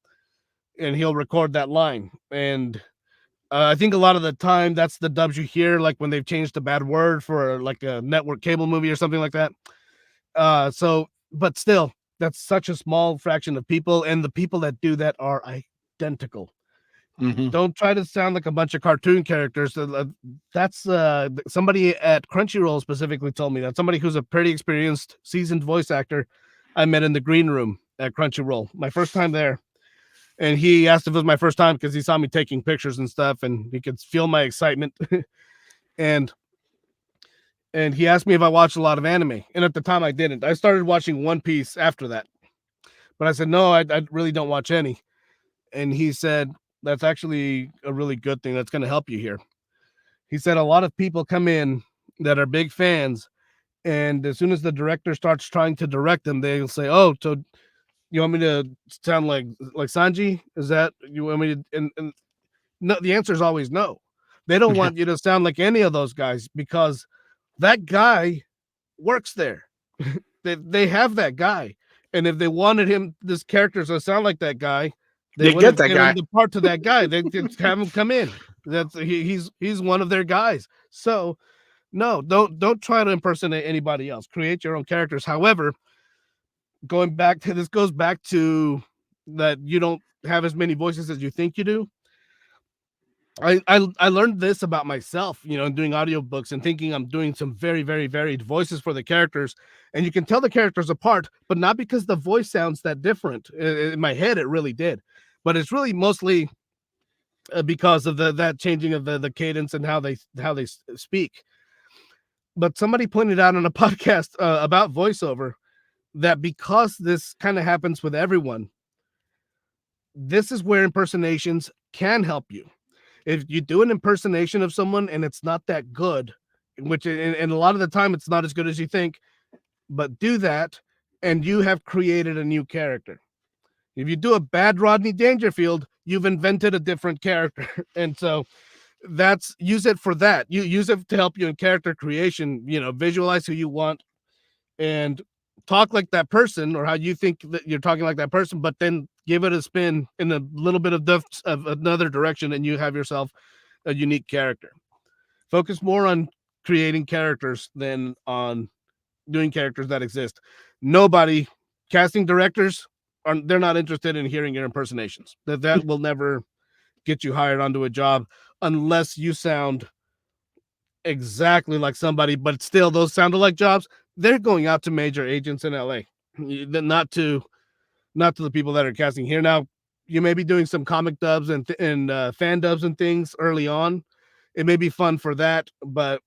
record that line. And I think a lot of the time that's the dubs you hear, like when they've changed a bad word for like a network cable movie or something like that. But still, that's such a small fraction of people, and the people that do that are identical. Hmm. Don't try to sound like a bunch of cartoon characters. That's somebody at Crunchyroll specifically told me that, somebody who's a pretty experienced, seasoned voice actor I met in the green room at Crunchyroll, my first time there. And he asked if it was my first time because he saw me taking pictures and stuff, and he could feel my excitement. and and he asked me if I watched a lot of anime, and at the time I didn't. I started watching One Piece after that, but I said no, I really don't watch any. And he said that's actually a really good thing. That's going to help you here. He said a lot of people come in that are big fans, and as soon as the director starts trying to direct them, they'll say, "Oh, so you want me to sound like Sanji? Is that you want me to?" And no, the answer is always no. They don't want you to sound like any of those guys because that guy works there. They have that guy, and if they wanted him, this character to sound like that guy, They They would get have that given guy. the part to that guy. They just have him come in. He's one of their guys. So no, don't try to impersonate anybody else. Create your own characters. However, this goes back to that you don't have as many voices as you think you do. I learned this about myself, doing audiobooks and thinking I'm doing some very, very varied voices for the characters. And you can tell the characters apart, but not because the voice sounds that different. In my head, it really did. But it's really mostly because of that changing of the cadence and how they speak. But somebody pointed out on a podcast about voiceover that because this kind of happens with everyone, this is where impersonations can help you. If you do an impersonation of someone and it's not that good, which and a lot of the time it's not as good as you think, but do that and you have created a new character. If you do a bad Rodney Dangerfield, you've invented a different character. And so use it for that. You use it to help you in character creation, visualize who you want and talk like that person or how you think that you're talking like that person, but then give it a spin in a little bit of another direction and you have yourself a unique character. Focus more on creating characters than on doing characters that exist. Nobody, casting directors, they're not interested in hearing your impersonations. That will never get you hired onto a job unless you sound exactly like somebody, but still those sounded like jobs. They're going out to major agents in LA, not to the people that are casting here. Now, you may be doing some comic dubs and fan dubs and things early on. It may be fun for that, but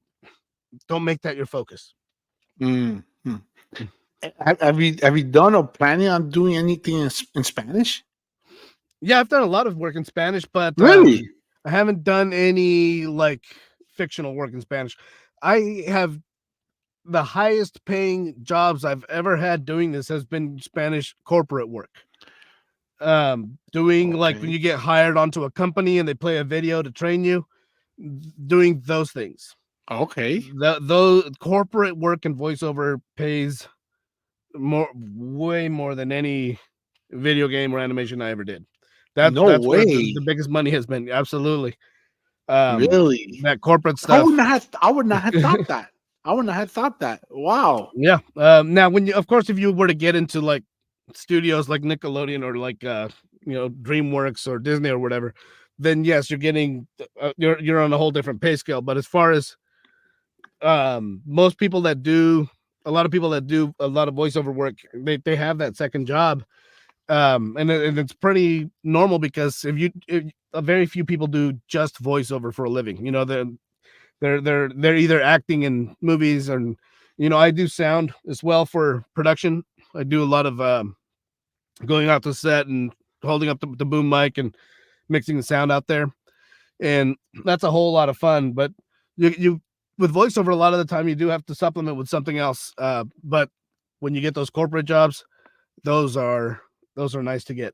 don't make that your focus. Mm. Have you done or planning on doing anything in Spanish? Yeah, I've done a lot of work in Spanish, but Really? I haven't done any like fictional work in Spanish. I have the highest paying jobs I've ever had doing this has been Spanish corporate work. Doing like when Okay. you get hired onto a company and they play a video to train you, doing those things. Okay. Those corporate work and voiceover pays way more than any video game or animation I ever did. No That's where the way. biggest money has been. Absolutely. Really? That corporate stuff. I would not have thought that. I would not have thought that. Wow. Yeah. Now when of course, if you were to get into like studios like Nickelodeon or like DreamWorks or Disney or whatever, then yes, you're getting you're on a whole different pay scale. But as far as most people that do a lot of people that do a lot of voiceover work, they have that second job. And it's pretty normal because if very few people do just voiceover for a living. They're either acting in movies and I do sound as well for production. I do a lot of going out to set and holding up the boom mic and mixing the sound out there, and that's a whole lot of fun. But you with voiceover, a lot of the time you do have to supplement with something else. But when you get those corporate jobs, those are nice to get.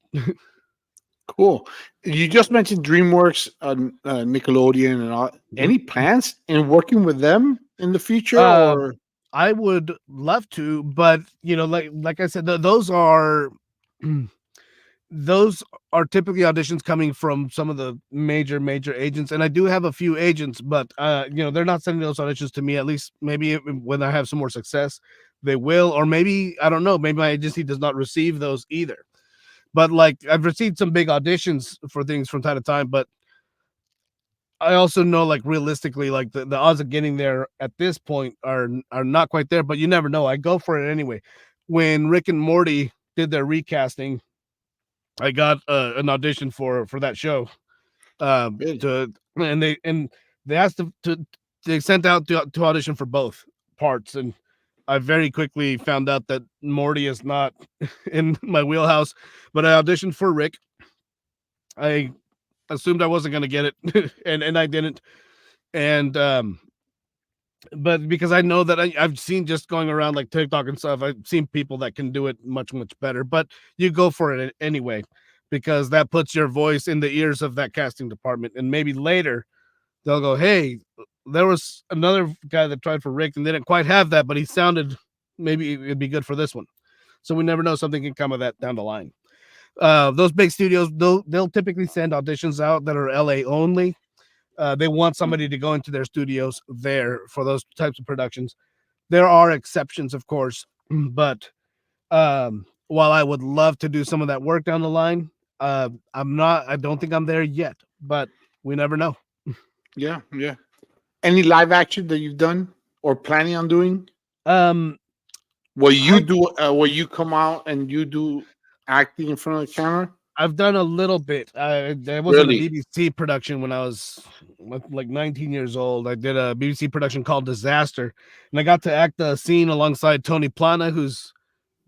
Cool. You just mentioned DreamWorks, Nickelodeon, and all. Any plans in working with them in the future, Uh, or I would love to, but like I said, those are those are typically auditions coming from some of the major agents, and I do have a few agents, but they're not sending those auditions to me. At least maybe when I have some more success, they will, or maybe I don't know. Maybe my agency does not receive those either. But like I've received some big auditions for things from time to time, but I also know like realistically, like the odds of getting there at this point are not quite there, but you never know. I go for it anyway. When Rick and Morty did their recasting, I got an audition for that show. really? They asked they sent out to audition for both parts, and I very quickly found out that Morty is not in my wheelhouse, but I auditioned for Rick. I assumed I wasn't going to get it, and I didn't. And but because I know that I've seen just going around like TikTok and stuff, I've seen people that can do it much better. But you go for it anyway, because that puts your voice in the ears of that casting department, and maybe later they'll go, "Hey, there was another guy that tried for Rick and didn't quite have that, but he sounded maybe it'd be good for this one." So we never know; something can come of that down the line. those big studios, they'll typically send auditions out that are LA only. They want somebody to go into their studios there for those types of productions. There are exceptions, of course, but while I would love to do some of that work down the line, I don't think I'm there yet, but we never know. Yeah, yeah. Any live action that you've done or planning on doing? Um, Will you I do? Will you come out and you do acting in front of the camera? I've done a little bit. I was in a Really? BBC production when I was like 19 years old. I did a BBC production called Disaster, and I got to act the scene alongside Tony Plana, who's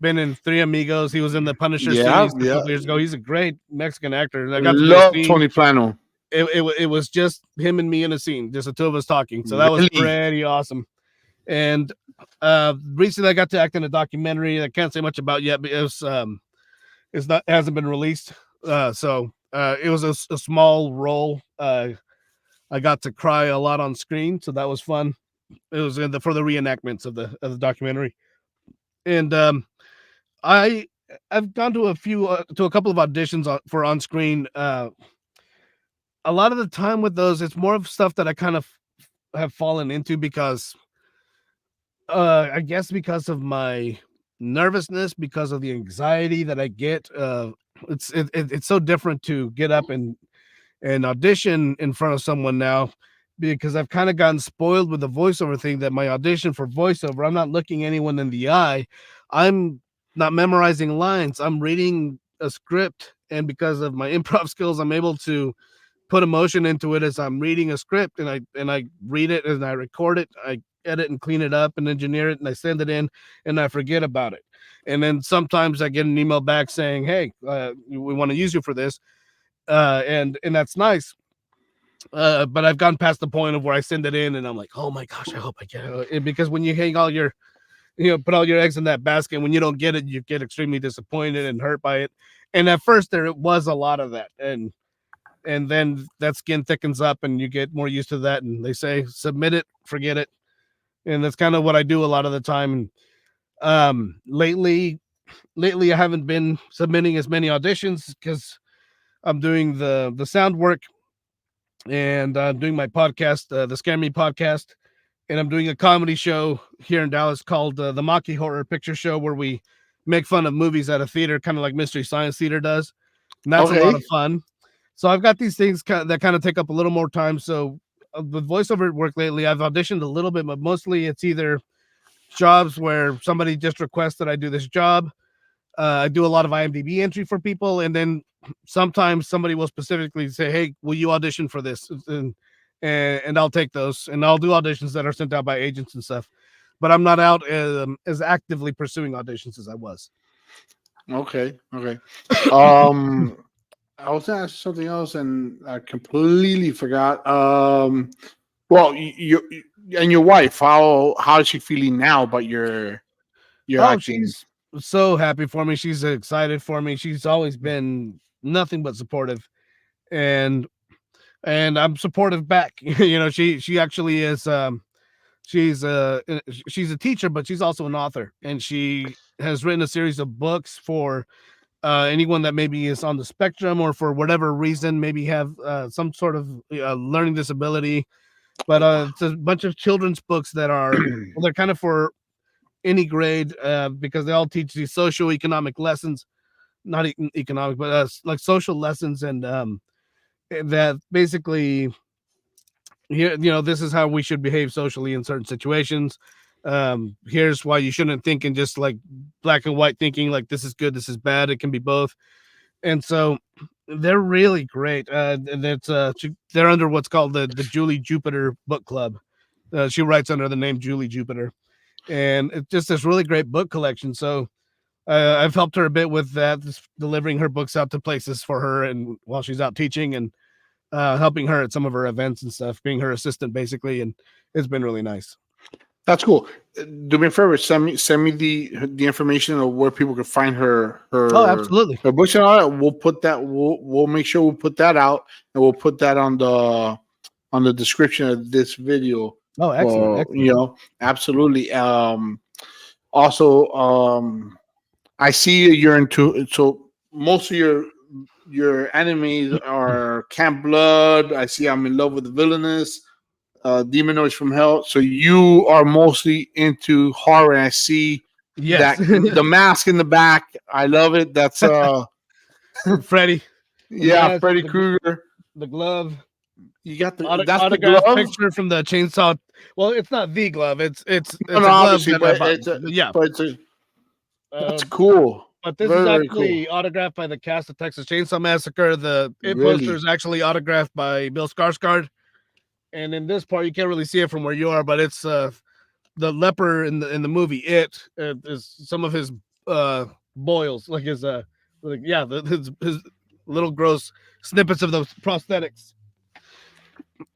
been in Three Amigos. He was in the Punisher Yeah, series a yeah. couple years ago. He's a great Mexican actor. And I got to do a Love scene. Tony Plano. It was just him and me in a scene, just the two of us talking. So that was Really? pretty awesome. And recently I got to act in a documentary. I can't say much about yet, but it's not hasn't been released. It was a small role. I got to cry a lot on screen, so that was fun. It was for the reenactments of the documentary, and I I've gone to a couple of auditions for on screen. A lot of the time with those, it's more of stuff that I kind of have fallen into because I guess because of my nervousness, because of the anxiety that I get. It's so different to get up and audition in front of someone now because I've kind of gotten spoiled with the voiceover thing that my audition for voiceover, I'm not looking anyone in the eye. I'm not memorizing lines. I'm reading a script. And because of my improv skills, I'm able to put emotion into it as I'm reading a script and I read it and I record it. I edit and clean it up and engineer it and I send it in and I forget about it. And then sometimes I get an email back saying, "Hey, we want to use you for this," and that's nice. But I've gone past the point of where I send it in and I'm like, oh my gosh, I hope I get it. Because when you hang all your, put all your eggs in that basket, when you don't get it, you get extremely disappointed and hurt by it. And at first there was a lot of that. And then that skin thickens up and you get more used to that. And they say, submit it, forget it. And that's kind of what I do a lot of the time. Lately, I haven't been submitting as many auditions because I'm doing the sound work and I'm doing my podcast, the Scare Me podcast, and I'm doing a comedy show here in Dallas called the Maki Horror Picture Show, where we make fun of movies at a theater, kind of like Mystery Science Theater does, and that's a lot Okay. of fun. So I've got these things that kind of take up a little more time. So with voiceover work lately, I've auditioned a little bit, but mostly it's either jobs where somebody just requests that I do this job. I do a lot of IMDb entry for people, and then sometimes somebody will specifically say, "Hey, will you audition for this?" And I'll take those, and I'll do auditions that are sent out by agents and stuff. But I'm not out as actively pursuing auditions as I was. Okay. Okay. Um, I was gonna ask something else and I completely forgot. Well, you and your wife, how is she feeling now about your Oh, acting? she's so happy for me. She's excited for me. She's always been nothing but supportive, and I'm supportive back. She actually is. She's a teacher, but she's also an author, and she has written a series of books for anyone that maybe is on the spectrum or for whatever reason maybe have some sort of learning disability. But it's a bunch of children's books that are they're kind of for any grade because they all teach these social economic lessons, not economic, but like social lessons, and that basically here, this is how we should behave socially in certain situations. Here's why you shouldn't think in just like black and white thinking, like this is good, this is bad. It can be both. And so they're really great. And they're under what's called the Julie Jupiter Book Club. She writes under the name Julie Jupiter, and it's just this really great book collection. So I've helped her a bit with that, just delivering her books out to places for her, and while she's out teaching, and helping her at some of her events and stuff, being her assistant basically, and it's been really nice. That's cool. Do me a favor, send me the information of where people can find Oh, absolutely. her books and all that. We'll put that. We'll make sure we'll put that out and we'll put that on the description of this video. Oh, excellent, For excellent. absolutely. Also, I see you're into so. most of your enemies are Camp Blood. I see I'm in love with the villainous, Demonoids from Hell. So you are mostly into horror. And I see Yes. that the mask in the back. I love it. That's Freddy. The yeah, mask, Freddy Krueger. the glove. You got that's the Autograph glove. picture from the chainsaw. Well, it's not the glove. It's No, a glove obviously, that I but bought. it's a, Yeah. but it's a, that's Um, cool. but this Very is very cool. actually autographed by the cast of Texas Chainsaw Massacre. The poster Really? is actually autographed by Bill Skarsgård. And in this part, you can't really see it from where you are, but it's the leper in the movie. It is some of his boils, like his his little gross snippets of those prosthetics.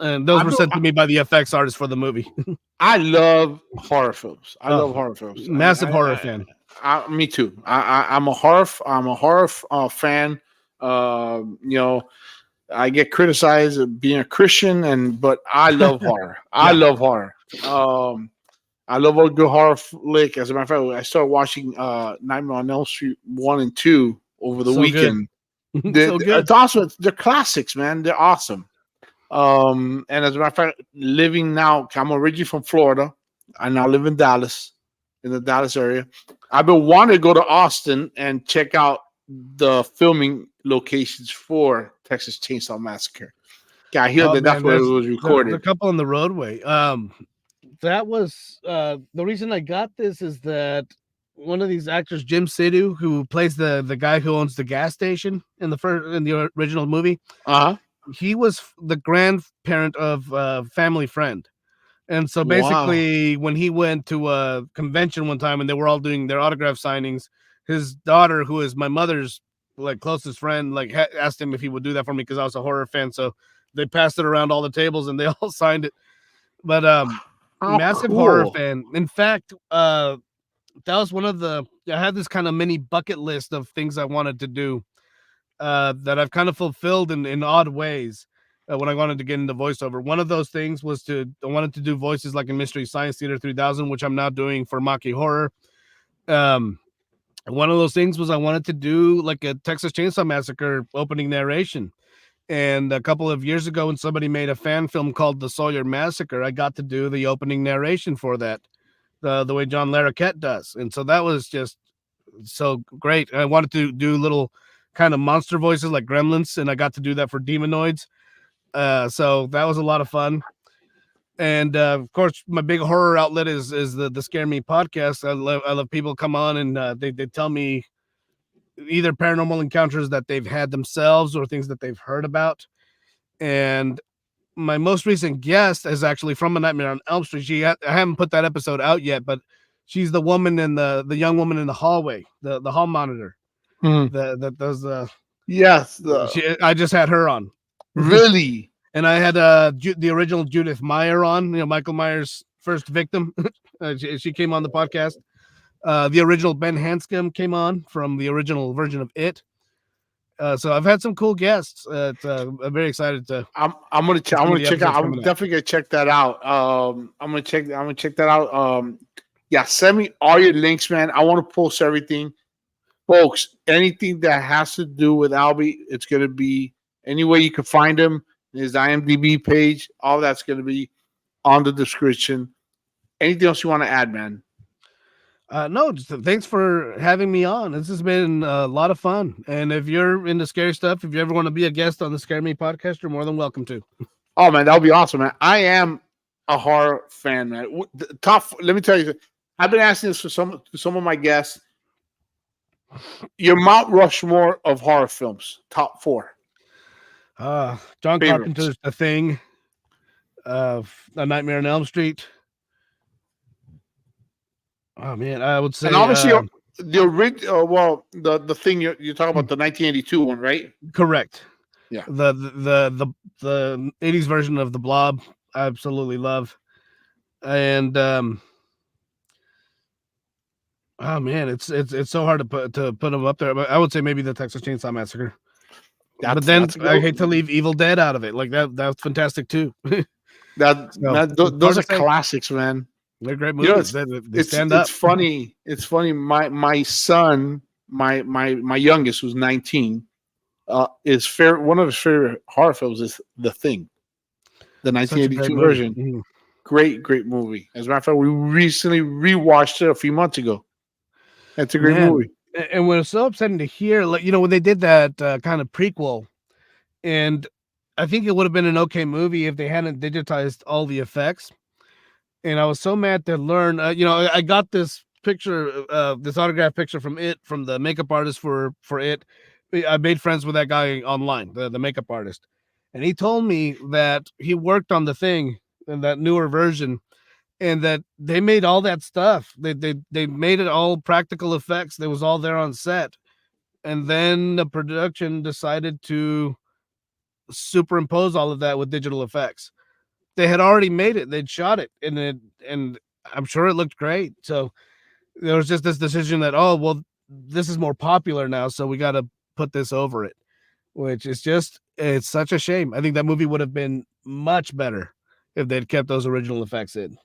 And those were sent to me by the FX artist for the movie. I love horror films. I love Oh, horror films. massive horror fan. Me too. I'm a horror fan. You know, I get criticized of being a Christian, but I love horror. I Yeah. love horror. I love a good horror flick. As a matter of fact, I started watching Nightmare on Elm Street 1 and 2 over the So good. weekend. So good. It's awesome. They're classics, man. They're awesome. And as a matter of fact, living now, I'm originally from Florida. I now live in Dallas, in the Dallas area. I've been wanting to go to Austin and check out the filming locations for Texas Chainsaw Massacre. Yeah, I hear Oh, that that's man, where it was there's recorded. a couple on the roadway. That was the reason I got this is that one of these actors, Jim Sidhu, who plays the guy who owns the gas station in the original movie, he was the grandparent of Family Friend. And so basically, when he went to a convention one time and they were all doing their autograph signings, his daughter, who is my mother's like closest friend, like asked him if he would do that for me because I was a horror fan. So they passed it around all the tables and they all signed it. But massive horror fan. In fact, that was one of I had this kind of mini bucket list of things I wanted to do that I've kind of fulfilled in odd ways. When I wanted to get into voiceover, one of those things was I wanted to do voices like in Mystery Science Theater 3000, which I'm now doing for Maki Horror. One of those things was I wanted to do like a Texas Chainsaw Massacre opening narration. And a couple of years ago, when somebody made a fan film called The Sawyer Massacre, I got to do the opening narration for that, the way John Larroquette does. And so that was just so great. I wanted to do little kind of monster voices like Gremlins, and I got to do that for Demonoids. So that was a lot of fun. And of course, my big horror outlet is the Scare Me podcast. I love people come on and they tell me either paranormal encounters that they've had themselves or things that they've heard about. And my most recent guest is actually from A Nightmare on Elm Street. I haven't put that episode out yet, but she's the woman in the young woman in the hallway, the hall monitor. That does yes. I just had her on. Really? And I had the original Judith Meyer on, Michael Myers' first victim. She came on the podcast. The original Ben Hanscom came on from the original version of It. So I've had some cool guests. I'm very excited to. I'm gonna check. I'm gonna check out. I'm definitely gonna check that out. I'm gonna check that out. Yeah, send me all your links, man. I want to post everything, folks. Anything that has to do with Albie, it's gonna be any way you can find him. His IMDb page, all that's gonna be on the description. Anything else you want to add, man? No, just thanks for having me on. This has been a lot of fun. And if you're into scary stuff, if you ever want to be a guest on the Scare Me podcast, you're more than welcome to. Oh man, that would be awesome, man. I am a horror fan, man. Let me tell you, I've been asking this to some of my guests. Your Mount Rushmore of horror films, top 4. John Carpenter's The Thing, A Nightmare on Elm Street. Oh man, I would say, and obviously the original. The thing you're talking about, the 1982 one, right? Correct. Yeah. The 80s version of The Blob, I absolutely love. And oh man, it's so hard to put them up there. But I would say maybe the Texas Chainsaw Massacre. But then I hate to leave Evil Dead out of it. Like that's fantastic too. Those are classics, man. They're great movies. They stand up. It's funny. It's funny. My son my youngest, who's 19, one of his favorite horror films is The Thing, the Such a great 1982 movie. version. Mhm. Great movie. As a matter of fact, we recently rewatched it a few months ago. It's a great Man, movie. and when it's so upsetting to hear, like, when they did that kind of prequel, and I think it would have been an okay movie if they hadn't digitized all the effects. And I was so mad to learn, I got this picture, this autograph picture from the makeup artist for it. I made friends with that guy online, the makeup artist, and he told me that he worked on The Thing in that newer version, and that they made all that stuff. They made it all practical effects. That was all there on set, and then the production decided to superimpose all of that with digital effects. They had already made it. They'd shot it, and I'm sure it looked great. So there was just this decision that, oh well, this is more popular now, so we got to put this over it, which is it's such a shame. I think that movie would have been much better if they'd kept those original effects in.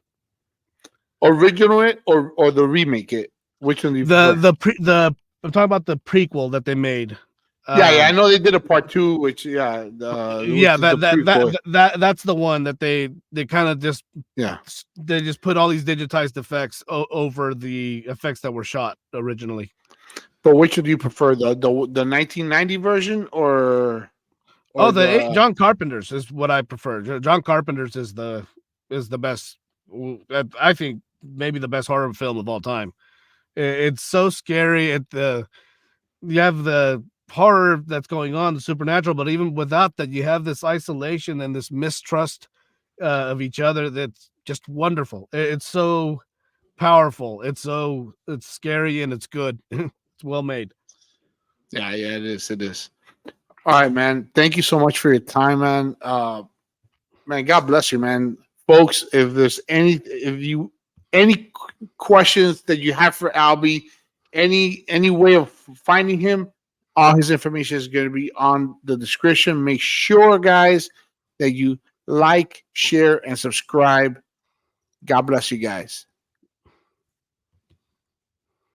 Original it or the remake it? Which one do you prefer? I'm talking about the prequel that they made. Yeah, I know they did a part 2, which which is the prequel. That's the one that they kind of just they just put all these digitized effects over the effects that were shot originally. But which one do you prefer, the 1990 version or John Carpenter's is what I prefer. John Carpenter's is the best. I think maybe the best horror film of all time. It's so scary. You have the horror that's going on, the supernatural, but even without that, you have this isolation and this mistrust of each other. That's just wonderful. It's so powerful. It's scary and it's good. It's well made. Yeah, it is. All right, man. Thank you so much for your time, man. Man, God bless you, man. Folks, if there's any questions that you have for Albie, any way of finding him, all his information is going to be on the description. Make sure, guys, that you like, share, and subscribe. God bless you guys.